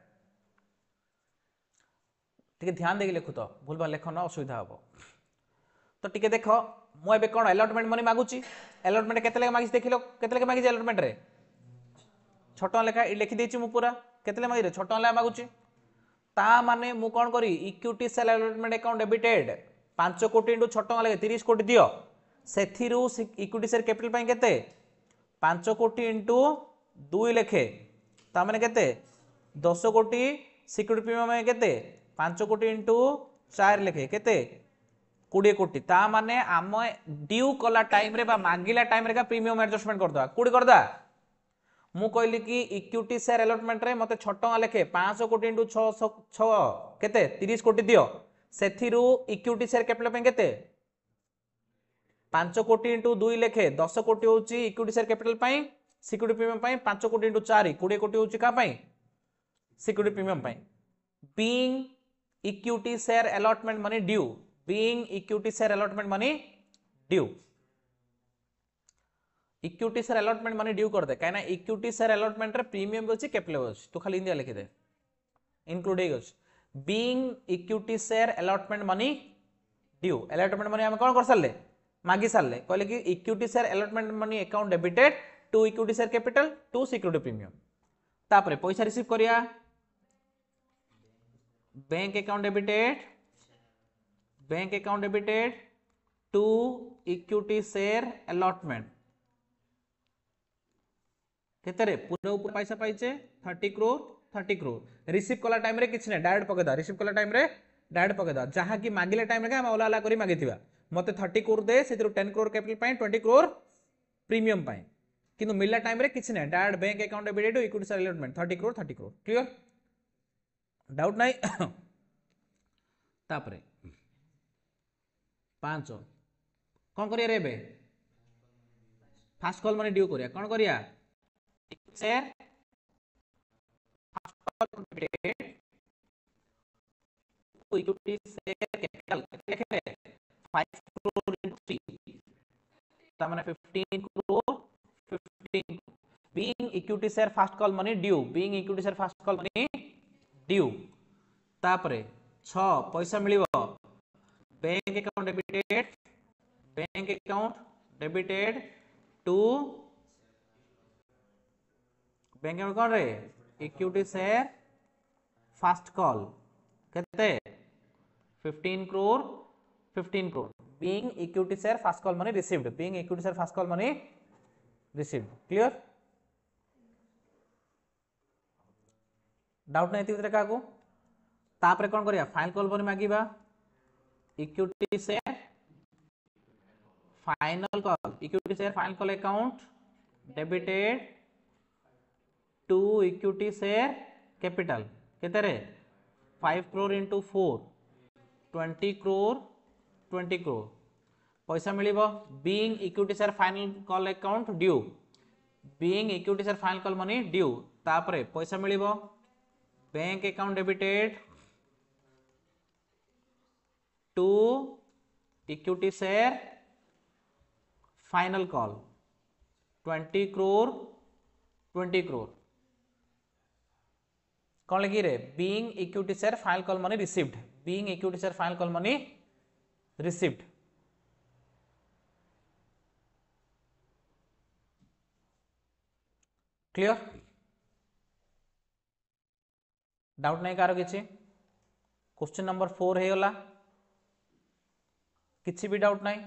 A: टिके ध्यान देके लिखु तो भूल भाल लेख ना असुविधा हम तो टिके देख मुझे कौन अलॉटमेंट मनी मागुची अलॉटमेंट केते लगे मागिस देखिलो केते लगे मागिस अलॉटमेंट रे 6 टका लेखा लिखि देछि मु पूरा केते लगे मागिस रे 6 टका लेखा मागुची ता माने मु कौन करी equity share allotment account debited 5 कोटी इंटू 6 टका लगे 30 कोटी दियो सेथिरु इक्विटी शेयर कैपिटल पई केते 5 कोटी इंटू 2 लेखे ता माने केते 10 कोटी सिक्योरिटी प्रीमियम में केते 5 कोटी इंटू 4 लेखे केते 20 कोटी ता माने आम ड्यू कला टाइम रे बा मागिला टाइम रे का प्रीमियम एडजस्टमेंट करदा कोडी करदा मु कहली कि इक्विटी शेयर अलॉटमेंट रे मते 6 टका लेखे 5 कोटी इंटू 6 केते 30 कोटी दियो सेथिरु इक्विटी शेयर कैपिटल पे केते 5 कोटी इंटू 2 लेखे 10 कोटी होची इक्विटी शेयर कैपिटल पई सिक्योरिटी प्रीमियम पई 5 कोटी इंटू 4 20 कोटी होची का पई सिक्योरिटी प्रीमियम पई being equity share allotment money due being equity share allotment money due equity share allotment money due कर दे काना इक्विटी शेयर अलॉटमेंट रे प्रीमियम होची कैपिटल होची तो खाली इंडिया लिखि दे इंक्लूड हे होची being equity share allotment money due allotment money हम कौन कर सारे मागी सारे कहले कि equity share allotment money account debited to equity share capital to security premium तापरे पैसा रिसीव करिया bank account debited to equity share allotment केते पूरा ऊपर पैसा पाइचे 30 करोड़ रिसीव कला टाइम रे किछ नै डायरेक्ट पकेदा रिसीव कला टाइम रे डायरेक्ट पकेदा जहाँ कि मागिले टाइम रे हम ओला करी मागिथिबा मते 30 करोड़ दे से 10 करोड़ कैपिटल पाए 20 करोड़ प्रीमियम पाए किंतु मिलला टाइम रे किछ नै direct bank account debit to equity share allotment 30 crore clear doubt नाही तापरे 5 कौन करिया रे बे फास्ट कॉल माने ड्यू करिया कौन करिया share first call debit equity share capital लिखे 5 करोड़ इनटू 3 ता माने 15 crore 15 being equity share first call money due being equity share first call money due तापरे 6 पैसा मिलिबो bank account debited to bank account कौन रे इक्विटी शेयर फास्ट कॉल केते 15 crore being equity share first call money received being equity share first call money received clear doubt नहीं थी का को तापरे कौन करिया फाइनल कॉल बनी मागिबा equity share final call equity share final call account debited to equity share capital केते रे 5 करोड़ इंटू 4 20 करोड़ पैसा मिलिबो being equity share final call account due being equity share final call money due तापरे पैसा मिलिबो bank account debited to equity share final call 20 crore कौन लगी रे being equity share final call money received being equity share final call money received clear doubt नहीं कार किसी question number 4 है गला किसी भी डाउट नहीं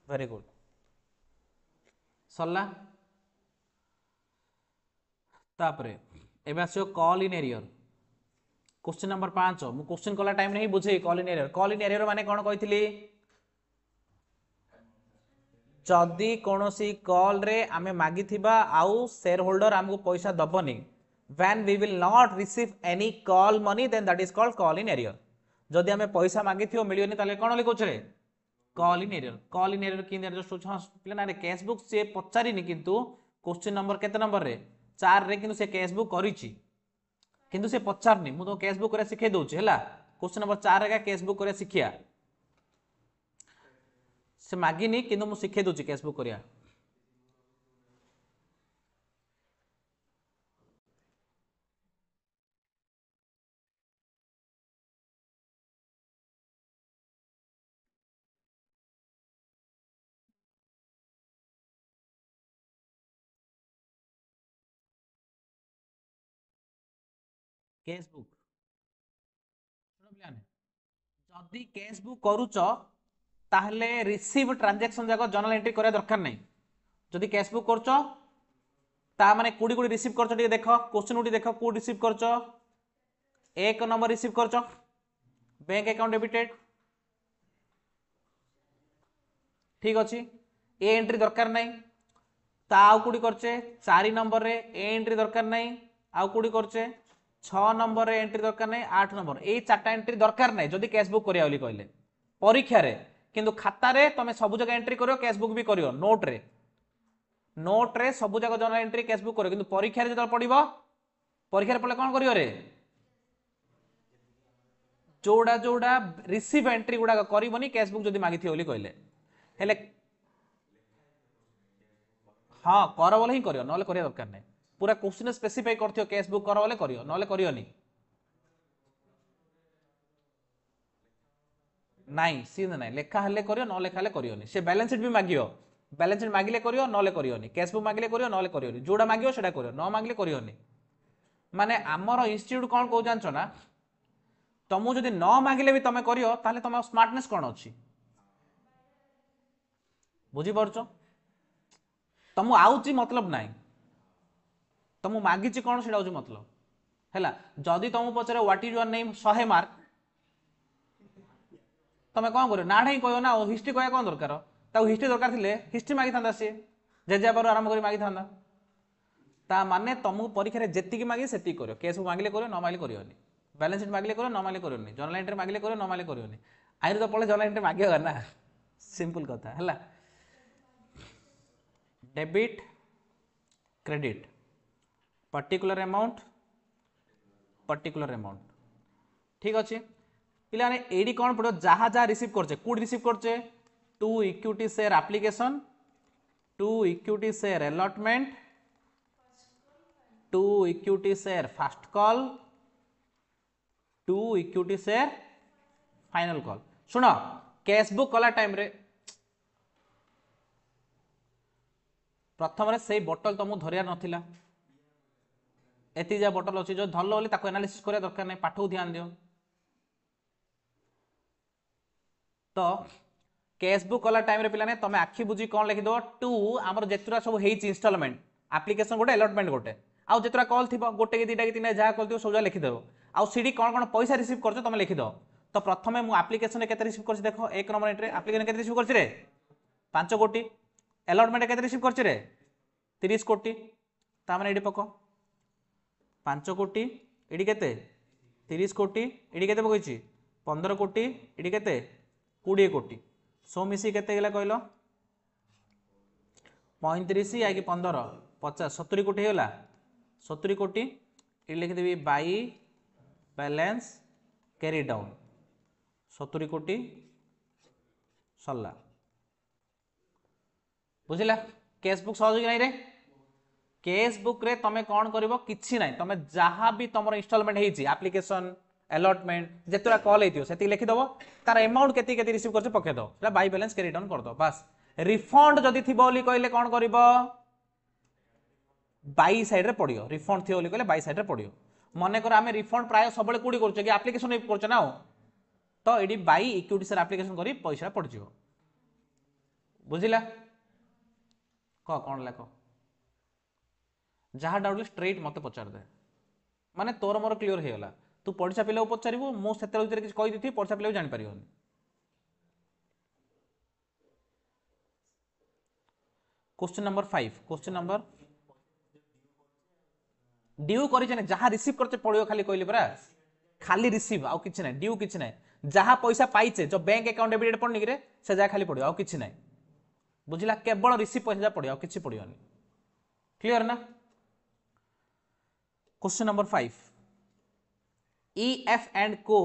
A: वेरी गुड सरला तापरे एबे आसियो call in arrear question number 5 मु क्वेश्चन कला टाइम नहीं बुझे कॉल इन एरियर माने कोन कहितली जदी कोनोसी कॉल रे आमे मागिथिबा आउ शेयर होल्डर हमको पैसा दबनी when we will not receive any call money then that is called call in error जदि हमें पैसा मागिथियो मिलियोनी ताले कोन लिखोछ रे कॉल इन एरियर कि जस्ट हां पिला ना कैश बुक से पचारिनी किंतु क्वेश्चन नंबर केते नंबर रे 4 रे किंतु से कैश बुक करिछि किंतु से पचारनी मु तो कैश बुक करे सिखे दउछि हला क्वेश्चन नंबर 4 रे कैश बुक करे सिखिया से मागिनी किंतु मु सिखे दउछि कैश बुक करिया कैश बुक जदि कैश बुक करूच ताहले रिसीव ट्रांजैक्शन जाक जर्नल एंट्री करा दरकार नहीं जदि कैश बुक करूच ता माने कोडी कोडी रिसीव करछ टी देखो क्वेश्चन उठी देखो कोड रिसीव करछ एक नंबर रिसीव करछ बैंक अकाउंट डेबिटेड ठीक अछि ए एंट्री दरकार नहीं ता आउ कोडी करछे 4 नंबर रे ए एंट्री दरकार नहीं आउ कोडी करछे 6 नंबर रे एंट्री दरकार नहीं 8 नंबर ए चारटा एंट्री दरकार नहीं जदि कैश बुक करिया बोली कहले परीक्षा रे किंतु खाता रे तमे सब जगह एंट्री करियो कैश बुक भी करियो नोट रे सब जगह जर्नल एंट्री कैश बुक करियो किंतु परीक्षा रे जदि पडिबो परीक्षा रे पडले कोन करियो रे जोड़ा रिसीव एंट्री गुडा करबनी कैश बुक जदि मागिथि बोली कहले हेले हां कर बोले ही करियो नले करिया दरकार नहीं पूरा क्वेश्चन स्पेसिफाई करथियो कैश बुक कर बोले करियो नले करियोनी नहीं सीन नहीं लेखा हले करियो न लेखा हले करियोनी से बैलेंस शीट भी मागियो बैलेंस शीट मागिले करियो नले करियोनी कैश बुक मागिले करियो नले करियोनी जोड़ा मागियो सेटा करियो न मागिले करियोनी माने हमर इंस्टीट्यूट कोन को जानछो ना तमु जदि न मागिले भी तमे करियो ताले तमे स्मार्टनेस कोन अछि बुझी परछो तमु आउची मतलब नाही तुमको मागिची कौन से मतलब है जदि तुमको पचारे what is your name 100 mark तुम कौन कर ना ही कह ना हिस्ट्री कह कौन दरकार हिस्ट्री दरकार थे हिस्ट्री मागी था सी जेजेबार आरंभ कर मागी था ता माने तुमको परीक्षा रे जेतिकी मागे सेतिकी करियो केस मागिले करियो न मागिले करियोनी बैलेंस शीट मागिले करियो न मागिले करियोनी जर्नल एंट्री मागिले करियो न मागिले करियोनी आइर तो पळे जर्नल एंट्री मागियो ना सिंपल कथा हैला डेबिट क्रेडिट पर्टिकुलर अमाउंट ठीक अच्छे पिला ने एडी कौन पड़ो जहाँ जहाँ रिसीव करछे कोड रिसीव करछे to equity share application to equity share allotment to equity share first call to equity share final call शुण कैश बुक कला टाइम रे प्रथम रे से बोतल तुमको धरिया नथिला एति जा बोतल अच्छी जो धरल बोली ताको एनालिसिस करिया दरकार नहीं पाठ ध्यान दियो तो कैश बुक कला टाइम रे पिला ने तमे आखि बुझी कौन लिखि दो टू हमर जेतुरा सब हेई इंस्टॉलमेंट एप्लीकेशन गोटे अलॉटमेंट गोटे आउ जेतुरा कॉल थिबो गोटे कि 2टा कि 3टा जहा कॉल थिबो सब लिखि देबो आउ सीडी कौन कौन पैसा रिसीव करछो तमे लिखि दो तो प्रथमे मु एप्लीकेशन रे केते रिसीव करछि देखो एक नंबर एंट्री एप्लीकेशन केते रिसीव करछि रे 5 कोटी अलॉटमेंट केते रिसीव करछि रे 30 कोटी ता माने एडी पको 5 कोटी एडी केते 30 कोटी एडी केते पकइछि 15 कोटी एडी केते 20 कोटी सो मिसी केते गेला कहलो 35 या कि 15 50 70 कोटी होला 70 कोटी ये लिखिदेवी बाई बैलेंस कैरी डाउन 70 कोटी सरला बुझिला कैश बुक सहज कि नहीं रे कैश बुक रे तमे कौन करिवो किछि नाही तमे जहां भी तमर इंस्टॉलमेंट हेछि एप्लीकेशन अलॉटमेंट जेतरा कॉल हेतियो सेति लिखि दबो तार अमाउंट केति केति रिसीव करछ पके दो सेटा बाई बैलेंस कैरी डाउन कर दो बस रिफंड जदि थिबो बोली कहले कौन करिवो बाई साइड रे पड़ियो रिफंड थियो बोली कहले बाई साइड रे पड़ियो मने कर आमे रिफंड प्राय सबले कोडी करछ कि एप्लीकेशन करछ ना तो एडी बाई इक्विटी शेयर एप्लीकेशन करी पैसा पड़ जिवो बुझिला कौन लेख जहाँ डाउट स्ट्रेट मत पचार दे माने तोर मोर क्लियर हो गला तू परीक्षा पिला पचारू मुझे किसी कही दी परीक्षा पिला जानी पार question number 5 question number due कर जहाँ रिसीव करते पड़ो खाली कहली परा खाली रिसीव आउ किछि नहीं ड्यू किछि नहीं जहाँ पैसा पाइचे जो बैंक अकाउंट डेबिट पड़नी कि से जगह खाली पड़ो आउ किछि नहीं बुझिला केवल रिसीव पैसा पड़ो आउ किछि पड़ोनी क्लियर ना question number 5 EF and Co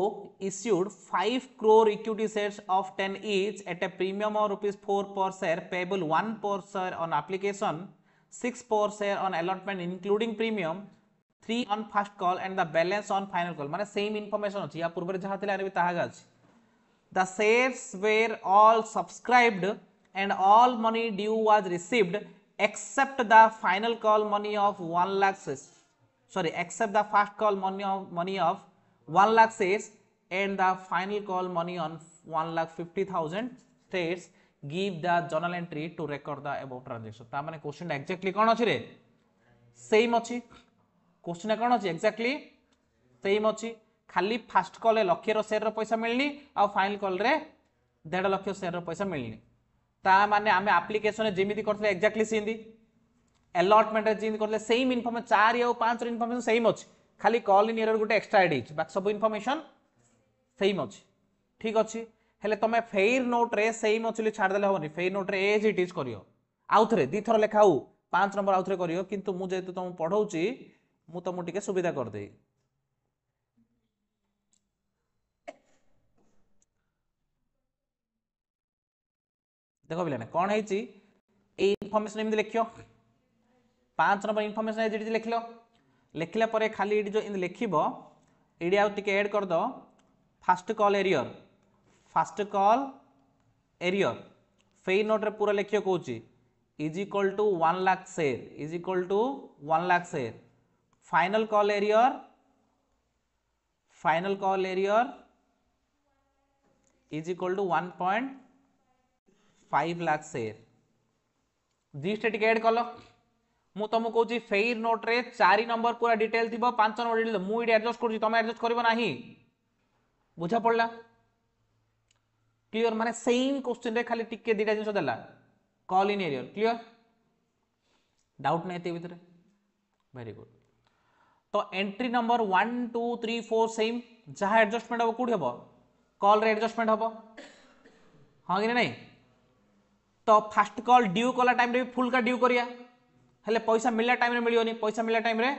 A: issued 5 crore equity shares of 10 each at a premium of rupees 4 per share payable 1 per share on application 6 per share on allotment including premium 3 on first call and the balance on final call माने same information अछि या पूर्व रे जहा थिला आरे ताहा अछि the shares were all subscribed and all money due was received except the final call money of 1 lakh except the first call money of 1 lakh shares and the final call money on 1,50,000 shares give the journal entry to record the above transaction ता माने question exactly कोन अछि रे same अछि question कोन अछि exactly same अछि खाली first call रे लक्ष्य रो शेयर रो पैसा मिलनी आ फाइनल कॉल रे 1.5 लाख शेयर रो पैसा मिलनी ता माने आमे एप्लीकेशन रे जेमिति करथले एक्जेक्टली सेंदी अलॉटमेंट रे जेमिति करथले सेम इन्फॉर्मेशन 4 या 5 रो इन्फॉर्मेशन सेम अछि खाली कॉल इन एरर गोटे एक्स्ट्रा एड होइछ बाकी सब इन्फॉर्मेशन सेम अछि ठीक अछि हेले तमे फेयर नोट रे सेम अछि छाड़ देले होनी फेयर नोट रे एज इट इज करियो आउ थरे दी थर लेखाउ 5 नंबर आउ थरे करियो किंतु मु जेतु तुम पढौची मु तुम टिके सुविधा कर देई देखो बिलाने कौन है इनफॉरमेशन एमती लिखियो 5 number information as it is लिखलो लिखला परे खाली ये जो लिखिबो एडी आउ टिके ऐड कर दो first call arrear fair note रे पूरा लिखियो कहूची is equal to 1 lakh share is equal to 1 lakh share final call arrear is equal to 1.5 lakh share जी टिके ऐड कल मु तुमको कहूँ फेयर नोट रे 4 नंबर पूरा डिटेल थी 5 नंबर डिटेल मुझे एडजस्ट करुँच तुम एडजस्ट कर बुझा पड़ा क्लियर माने सेम क्वेश्चन रे खाली टिके दीटा जिन देला call in arrear clear doubt नहीं ये भितर वेरी गुड तो एंट्री नंबर 1 2 3 4 सेम जहाँ एडजस्टमेंट हम कौटी हम कॉल रे एडजस्टमेंट हम हाँ कि नहीं तो फास्ट कॉल ड्यू कला टाइम रे फुल का ड्यू करिया हेले पैसा मिलला टाइम रे मिलियोनी पैसा मिलला टाइम रे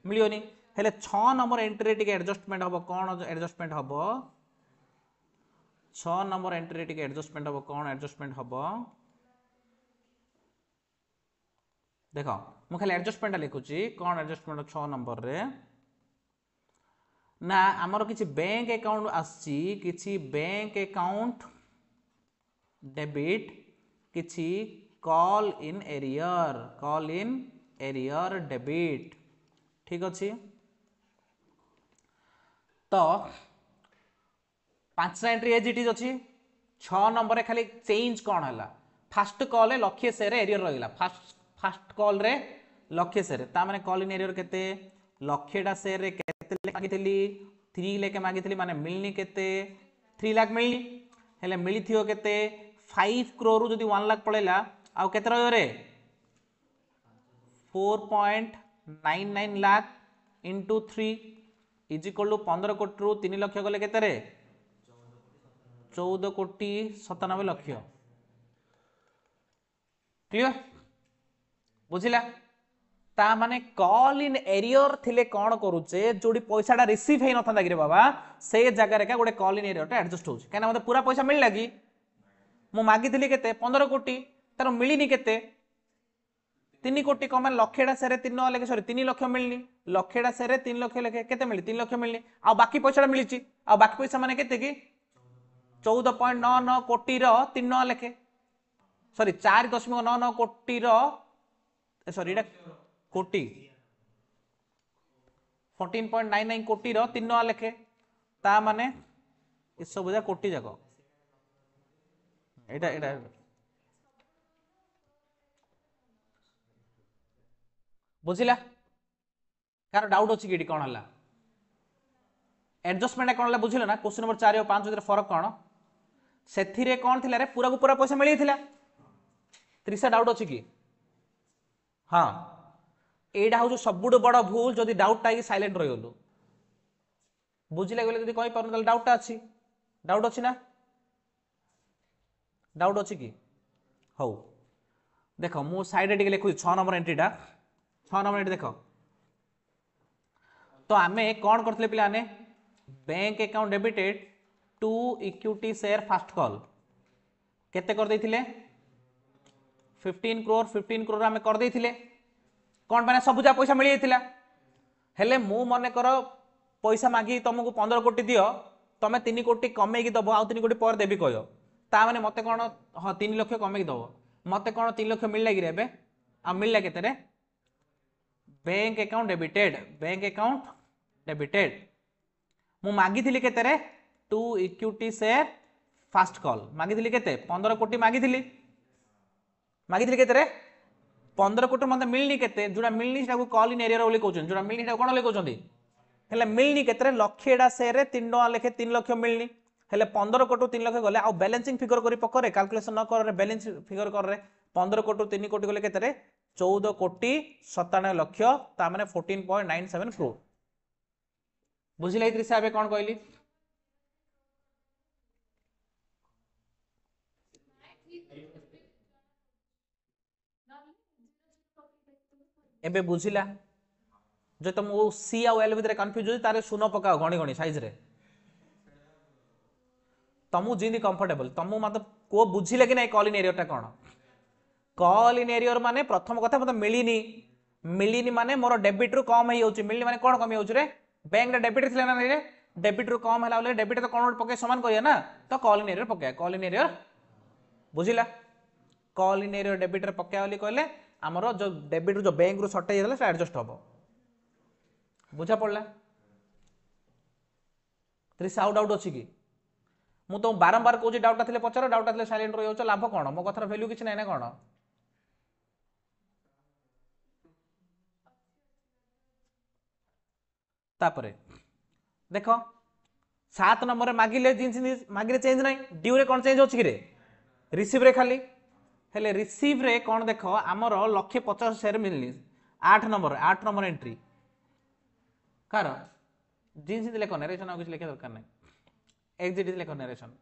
A: मिलियोनी हेले 6 नंबर एंट्री रे टिके एडजस्टमेंट हम कौन एडजस्टमेंट हम 6 नंबर एंट्री रे टिके एडजस्टमेंट हम कौन एडजस्टमेंट हम देखो मु खाली एडजस्टमेंट लिखुची कौन एडजस्टमेंट 6 नंबर रे ना आमर किछि बैंक अकाउंट आछि किछि बैंक अकाउंट डेबिट किछि कॉल इन एरियर डेबिट ठीक अच्छे तो 5 एंट्री एज इट इज अच्छी 6 नंबर रे खाली चेंज कौन है फास्ट कॉल लक्षे सेर एरियर रहा फास्ट कॉल रे लक्षे सेर माने कॉल इन एरियर केते लक्षेटा सेर केते मागिथली 3 लाख मागिथली माने मिलनी केते 3 लाख मिलनी हेले मिली थियो केते 5 करोड़ जदि 1 लाख पळेला आउ केते रहयो रे 4.99 lakh into 3 is equal to 15 कोटी रु 3 लाख गले केते रे 14 कोटी 97 लाख क्लियर बुझिला ता माने कॉल इन एरियर थिले कोन करूचे जोडी पैसाटा रिसीव हे नथांदा गिरे बाबा से जगह रे का गोटे कॉल इन एरियर टा एडजस्ट होउछ केना मते पूरा पैसा मिल लागी मु मागिथिली केते 15 कोटी तार मिलिनी केते 3 कोटी कम लक्षेटा सेरे 3 लाख सॉरी 3 लाख मिलनी लक्षेटा सेरे 3 लाख लेखे केते मिली 3 लाख मिलनी आ बाकी पैसाटा मिलिची आ बाकी पैसा माने केते की 14.99 कोटी रो 3 लाख सॉरी 4.99 कोटी रो सॉरी एटा कोटी 14.99 कोटी रो 3 लाख ता माने ए सब बुझा कोटी जाको एटा एटा बुझिला कार डाउट अछि कि कोन हला एडजस्टमेंट कोन हला बुझिलो ना क्वेश्चन नंबर 4 और 5 रे फरक कोन सेथिरे कोन थिला रे पूरा को पूरा पैसा मिली थिला त्रिसा डाउट अछि कि हां एडा हो जो सबुड बड़ भूल जदी डाउट टाई साइलेंट रहि गलो बुझिला गेले जदी कहि परन डाउट अछि ना डाउट अछि कि हौ देखो मु साइड रे लिखु 6 नंबर एंट्रीटा 6 नंबर एंट्री देखो तो आमे कोन करथले पिला ने bank account debited to equity share first call केते कर देथिले 15 करोड़ आमे कर देथिले कोन माने सब जा पैसा मिल जाइथिला हेले मु मने करो पैसा मागी तुमको 15 कोटी दियो तमे 3 कोटी कमे की दबो आ 3 कोटी पर देबी कयो ता माने मते कोन हां 3 लाख कमे की दबो मते कोन 3 लाख मिल लागी रे बे आ मिल ला केते रे बैंक अकाउंट डेबिटेड मु मागी थिली केते रे to equity share first call मागी थिली केते 15 कोटी मागी थिली केते रे 15 कोटी मते मिलनी केते जोडा मिलनी सेटा को कॉल इन एरिया बोली कहउछन जोडा मिलनी सेटा कोन बोली कहउछन हेले मिलनी केते रे लक्षेडा शेयर रे 3 टका लेखे 3 लाख मिलनी हेले 15 कोटी 3 लाख गले आ बैलेंसिंग फिगर करी पकरे कैलकुलेशन न कर रे बैलेंस फिगर कर रे 15 कोटी 3 कोटी गले केते रे 14 कोटी 97 लाख ता माने 14.97 करोड़ बुझिले इतरी से आबे कोन कहली एबे बुझिला जो तुम सी आ एल भितर कंफ्यूज हो तारे सुनो पकाओ गणी गणी साइज रे तुमु जिंदी कंफर्टेबल तुमु मतलब को बुझिले कि नै कॉल इन एरियर टा कोन कॉल इन एरियर माने प्रथम कथा मते मिलिनी माने मोर डेबिट रु कम हे होची मिलिनी माने कोन कम हे होची रे बैंक रे डेबिट थिले ना रे डेबिट रु कम हला बोले डेबिट तो कोन पके समान करिया ना तो कॉल इन एरियर पके कॉल इन एरियर बुझिला कॉल इन एरियर डेबिट रे पके वाली कहले हमरो जो डेबिट रु जो बैंक रु शॉर्टेज हला से एडजस्ट होबो बुझा पड़ला त्रिसा आउट अछि कि मु तो बारंबार कहूँ डाउटा थिले पचार डाउटा थिले साइलेंट रही लाभ कौन मो कथार भैल्यू किसी ना कौन तापरे देख 7 नंबर मागिले जिनस मागिले चेंज ना ड्यू रे कौन चेंज हो रिसीव रे खाली हेले रिसीव रे कौन देख आमर 150 शेयर मिलनी 8 नंबर एंट्री कार जिनस लेख नरेशन आ लिखा दरकार ना एग्जिट लेख नरेशन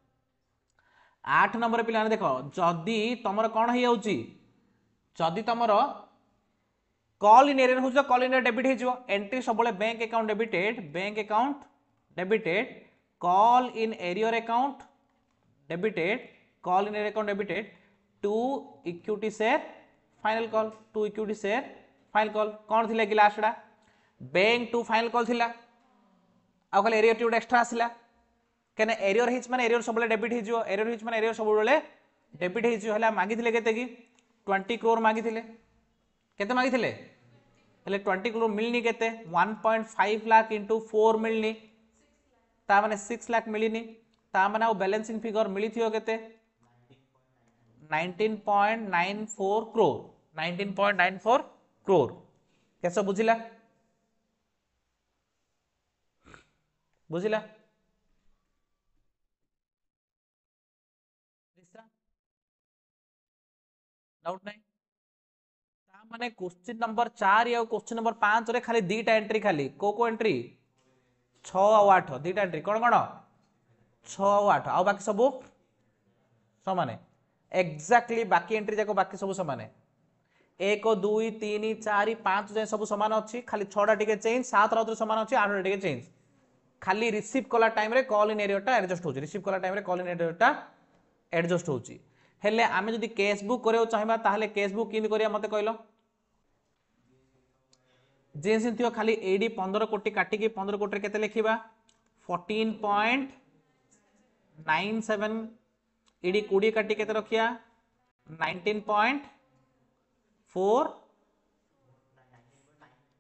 A: 8 नंबर पिला देख जदि तुम कौन हो जदि तुम कॉल इन एरियर हो कॉल इन डेबिट हो एंट्री सब bank account debited call in arrear account debited call in arrear account debited to equity share final call to equity share final call कौन थी कि लास्टा बैंक टू फाइनल कॉल थिला आ खाली arrear to extra आसला कहना एरियर हिच माने एरियर सब डेबिट हो एरियर हिच माने एरियर सब डेबिट हो मागिथिले केते कि 20 करोड़ मागिथिले केते मागिथिले हेले 20 करोड़ मिलनी केते 1.5 लाख इंटू 4 मिलनी ता माने 6 लाख मिलनी ता माने आ बैलेंसिंग फिगर मिली थियो केते 19.94 करोड़ 19.94 करोड़ कैसे बुझिला बुझिला डाउट नहीं माने क्वेश्चन नंबर 4 या क्वेश्चन नंबर 5 रे खाली दीटा एंट्री खाली को एंट्री 6 और 8 दीटा एंट्री कौन कौन 6 और 8 आ बाकी सब समान एक्जाक्टली बाकी एंट्री जाको बाकी सब समान 1 2 3 4 5 जाए सब समान अच्छी खाली 6टा टिके चेंज 7 राउत समान अच्छी 8टा टिके चेंज खाली रिसीव कला टाइम रे कॉल इन एरियर टा एडजस्ट होची रिसीव कला टाइम रे कॉल इन एरियर टा एडजस्ट होची हेले आमे जदी कैश बुक करियो चाहिबा ताहले कैश बुक किन करिया मते कहलो जेन थियो खाली एडी 15 कोटी काटी के 15 कोटी रे केते लिखिबा 14.97 एडी 20 काटी केते रखिया 19.4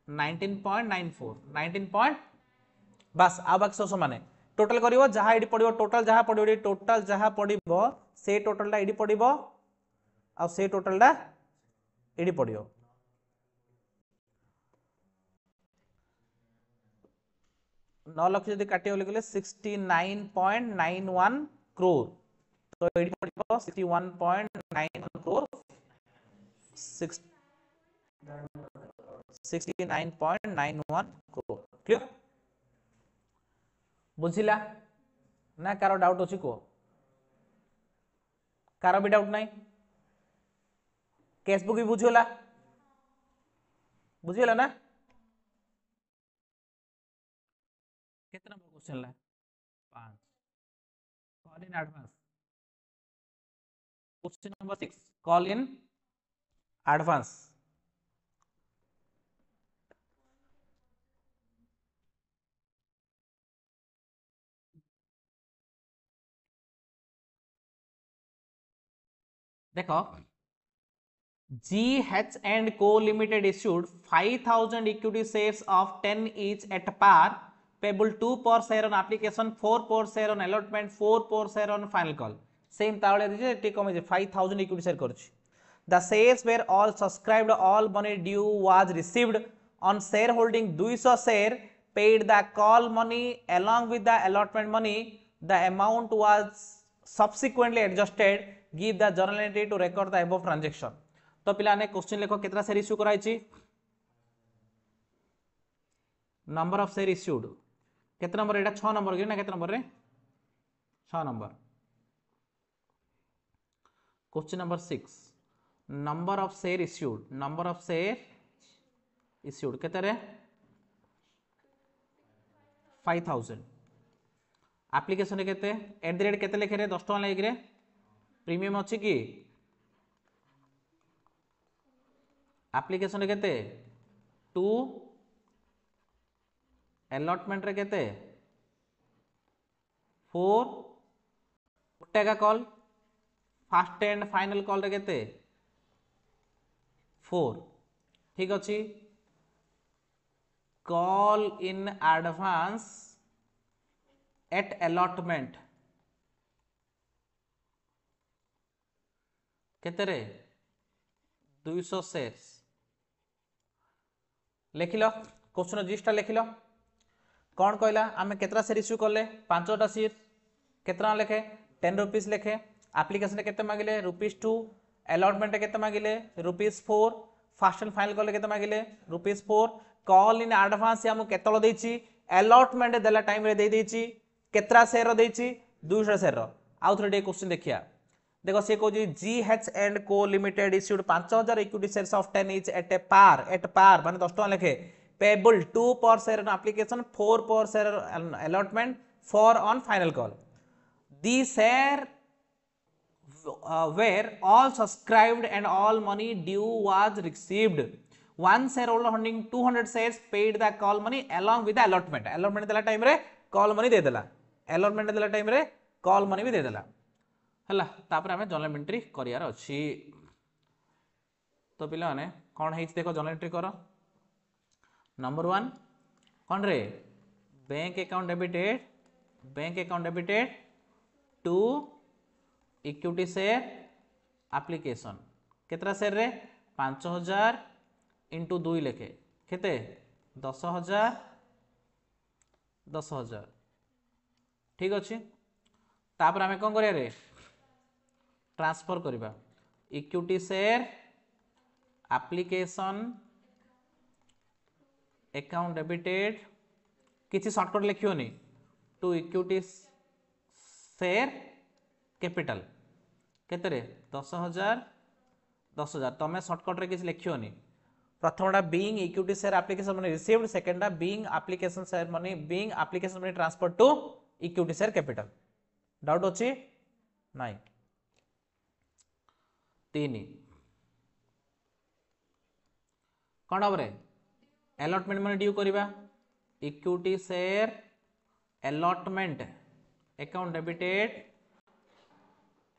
A: 19.94 बस आ बाकी सब समान टोटल करिवो जहा एडी पडिवो टोटल जहा पडिवो से टोटल टा एडी पडिवो आ से टोटल टा एडी पडिवो 9 लाख जदि काटियो लिखले 69.91 करोड़ तो एडी पडिवो 61.91 करोड़ 69.91 करोड़ क्लियर बुझिला ना कारो डाउट अछि को कारो भी डाउट नहीं कैश बुक भी बुझियोला बुझियोला ना कितना नंबर क्वेश्चन ला 5 call in advance question number 6 call in advance देखो GH and Co Limited issued 5,000 equity shares of 10 each at par payable 2 per share on application 4 per share on allotment 4 per share on final call same तावले दिजे टी कम 5,000 equity share करछि the shares were all subscribed all money due was received on shareholding 200 share paid the call money along with the allotment money the amount was subsequently adjusted give the journal entry to record the above transaction तो पिला ने question लिखो कितना share issue कराई छी number of share issued कितना number एटा 6 number ना कितना नंबर रे 6 number question number 6 number of share issued केते रे 5000 एप्लीकेशन केते एट द रेट केते लिखे रे 10 टका लाइक रे प्रीमियम अछि कि एप्लीकेशन केते 2 अलॉटमेंट रे केते 4 गोटे का call fast and final call रे केते 4 ठीक अछि call in advance at allotment केते रे 200 शेयर्स लिखिल क्वेश्चन जिसटा लिखिल कौन कहला आम केतरा शेयर इश्यू कले 5टा शेयर केतना लेखे 10 रुपीज लेखे एप्लिकेशन केते मागिले ₹2 अलॉटमेंट केते मागिले ₹4 फास्ट एंड फाइनल कले केते मागिले ₹4 कॉल इन एडवांस हमु केतलो देछि अलॉटमेंट देला टाइम रे दे देछि केतरा शेयर देछि 200 शेयर आउ थोड़े क्वेश्चन देखिया देखो से को G H and co limited issued 5000 equity shares of 10 each at par माने 10 टका लेखे पेबल 2 पर शेयर ऑन एप्लीकेशन 4 पर share allotment 4 on final call the share where all subscribed and all money due was received. One shareholder holding 200 shares paid the call money along with the allotment. Allotment देला time रे call money दे देला. Allotment देला time रे call money भी दे देला. हला तापर हमें जर्नल एंट्री करियार अछि. तो पिला माने कोन हेछि देखो जर्नल एंट्री करो. नंबर 1 कोन रे bank account debited to equity share application केतरा शेयर रे 5000 इंटू 2 लेखे केते 10000 ठीक अछि तापर हमें कोन करिया रे ट्रांसफर करिबा equity share application account debited किछि शॉर्टकट लिखियोनी टू इक्विटी शेयर कैपिटल केते रे 10000 तमे शॉर्टकट रे किछ लिखियोनी प्रथमटा being equity share application money received सेकंडटा being application share money transfer to equity share capital doubt अछि नाही 3 कोन हमरे अलॉटमेंट मनी ड्यू करबा equity share allotment account debited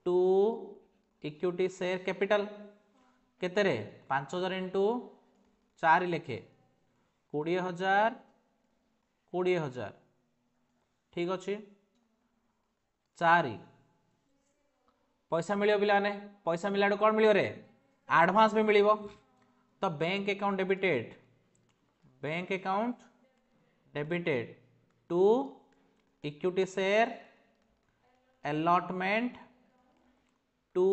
A: to equity share capital केते रे 5000 इंटू 4 लेखे 20000 ठीक अछि 4 पैसा मिलियो बिलाने पैसा मिलाडो कोन मिलियो रे एडवांस भी मिलियो तो bank account debited to equity share allotment to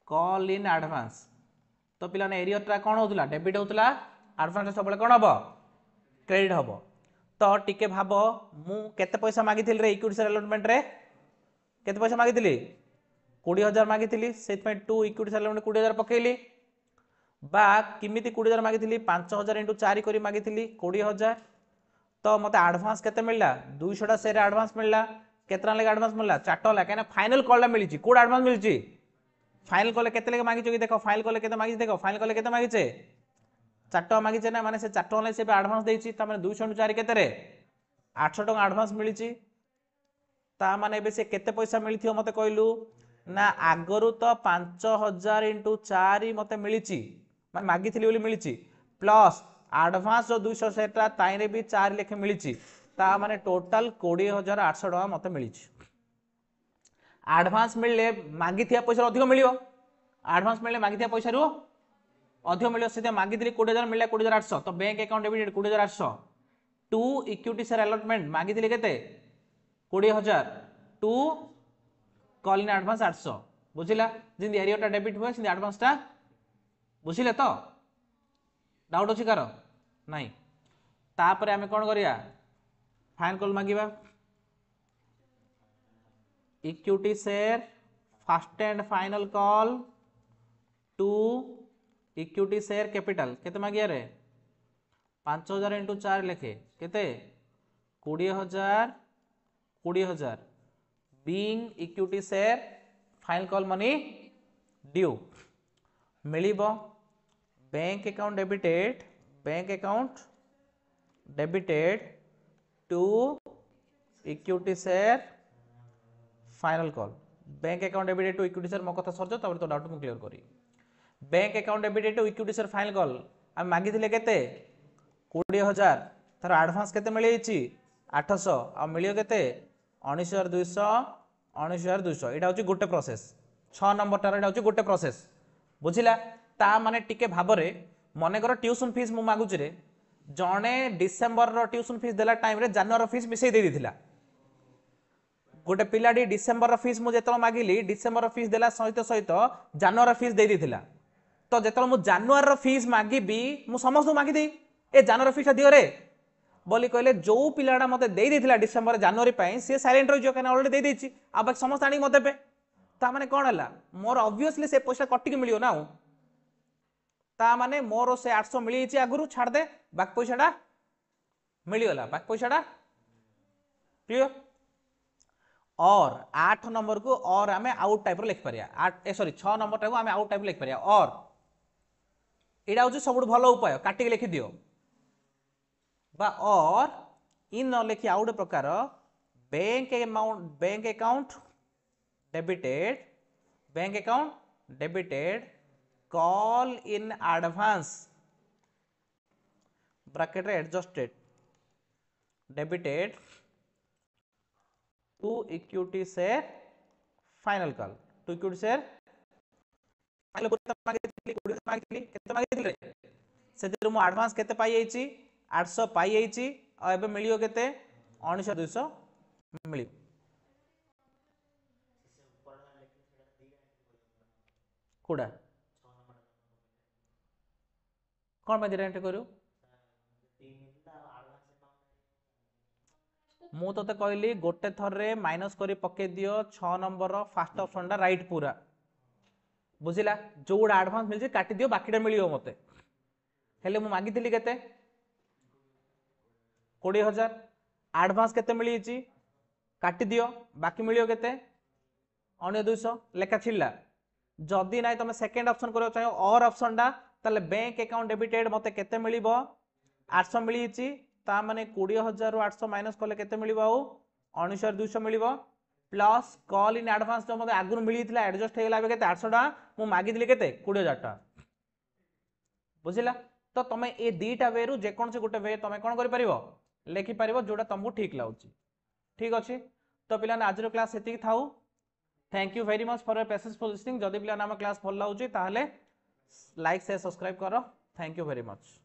A: call in advance तो पिलाने एरियरटा कोन होतला डेबिट होतला एडवांस सब कोन हबो क्रेडिट हबो तो टिके भाबो मु केते पैसा मागिथिल रे इक्विटी शेयर अलॉटमेंट रे केते पैसा मागिथिली 20000 मागिथिली सेत में 2 इक्विटी शेयर अलॉटमेंट 20000 पकेइली बा किमिति 20000 मागिथिली 5000 * 4 करी मागिथिली 20000 तो मते एडवांस केते मिलला 200 टा शेयर एडवांस मिलला केतना लेके एडवांस मिलला 4 टका लेके ना फाइनल कॉल ला मिलिची कोड एडवांस मिलिची फाइनल कॉल केते लेके मागिचो कि देखो फाइनल कॉल केते मागिचे देखो फाइनल कॉल केते मागिचे 4 टका मागिचे ना माने से 4 टका ले से एडवांस देइची त माने 200 * 4 केते रे 800 टका एडवांस मिलिची ता माने बे से केते पैसा मिलिथियो मते कहलु ना आगरु तो 5000 * 4 मते मिलिची माने मागिथिली बोली मिलिची प्लस एडवांस जो 200 सेटा ताइरे भी 4 लेखे मिलिची ता माने टोटल 20800 टका मते मिलिची एडवांस मिलले मागिथिया पैसा अधिक मिलियो एडवांस मिलले मागिथिया पैसा रु अधिक मिलियो से मागिथिली 20000 मिलले 20800 तो bank account debited 20800 to equity share allotment मागिथिली केते 20000 टू कॉल इन एडवांस 800 बुझिला जिंदी एरियाटा डेबिट हुए सिंदी एडवांसटा बुझिले तो डाउट अछि कार नाही तापर हमें कोन करिया फाइनल कॉल मागिबा equity share first and final call to equity share capital केते मागिया रे 5000 * 4 लेखे केते 20000 being equity share final call money due मिलिबो bank account debited to equity share final call bank account debited to equity share मो कथा सरजो तब तो डाउट मु क्लियर करी bank account debited to equity share final call हम मागी थिले केते 20000 तार एडवांस केते मिली छि 800 आ मिलियो केते 19200 एटा होची गोटे प्रोसेस 6 नंबर टार एटा होची गोटे प्रोसेस बुझिला ता माने टिके भाबरे मने कर ट्यूशन फीस मु मागुची रे जड़े डिसेम्बर ट्यूशन फीस देला टाइम रे जनवरी फीस मिसई दे दिथिला गोटे पिलाडी डिसेम्बर फीस मुझे जो मागिली डिसेम्बर फीस देला सहित सहित जनवरी फीस दे दिथिला तो जो मुझे जनवरी फीस मागिबी मु समस्त मागिदे ए जनवरी फीस दियो रे बोली कहले जो पिलाटा मते दे देथिला डिसेम्बर जनवरी पई से साइलेंट रही जो ऑलरेडी दे देछि आ बाकी समस्त आनी मते पे ता माने कोन हला मोर ऑब्वियसली से पैसा कटि के मिलियो ना ता माने मोर से 800 मिली छि आगुरु छाड़ दे बाकी पैसाटा मिलियोला बाकी पैसाटा क्लियर और 8 नंबर को और आमे आउट टाइप रो लिख परिया 8 सॉरी 6 नंबर टाइप को आमे आउट टाइप लिख परिया और एडा होछि सबुठ भलो उपाय काटि के लिखि दियो बा और इन न लिखि आउट प्रकार bank account debited call in advance bracket रे adjusted debited to equity share final call to equity share से मु एडवांस केते पाई जाईची 800 पाई जाईची आ एबे मिलियो केते 1900 मिलियो कोडा कौन पे एंट्री करू मु तो कहली गोटे थर रे माइनस करी पके दियो 6 नंबर फास्ट ऑप्शन टा राइट पूरा बुझिला जो गुडा एडवांस मिल काटी दियो बाकीटा मिलियो मते हेले मु मागिथिली केते 20000 एडवांस केते मिली छि काटी दियो बाकी मिलियो केते 200 लेखा छिल्ला जदी नाइ तमे सेकंड ऑप्शन करियो चाहे और ऑप्शन डा तले बैंक अकाउंट डेबिटेड मते केते मिलिबो 800 मिली छि ता माने 20000 रु 800 माइनस करले केते मिलिबो आ 200 मिलिबो प्लस कॉल इन एडवांस जो मते आगुन मिली थिला एडजस्ट हेला बे केते 800 टा मु मागी दिले केते 20000 टा बुझिला तो तमे ए दीटा वे रु जे कोन से गुटे वे तमे कोन करि परिबो लेखि परिबो जोडा तुमको ठीक लाउची ठीक अछि तो पिलाने आज रो क्लास सेति थाउ thank you very much for your patience for listening जदि पिलाने हम क्लास भल लाउची ताहले लाइक शेयर सब्सक्राइब करो थैंक यू वेरी मच।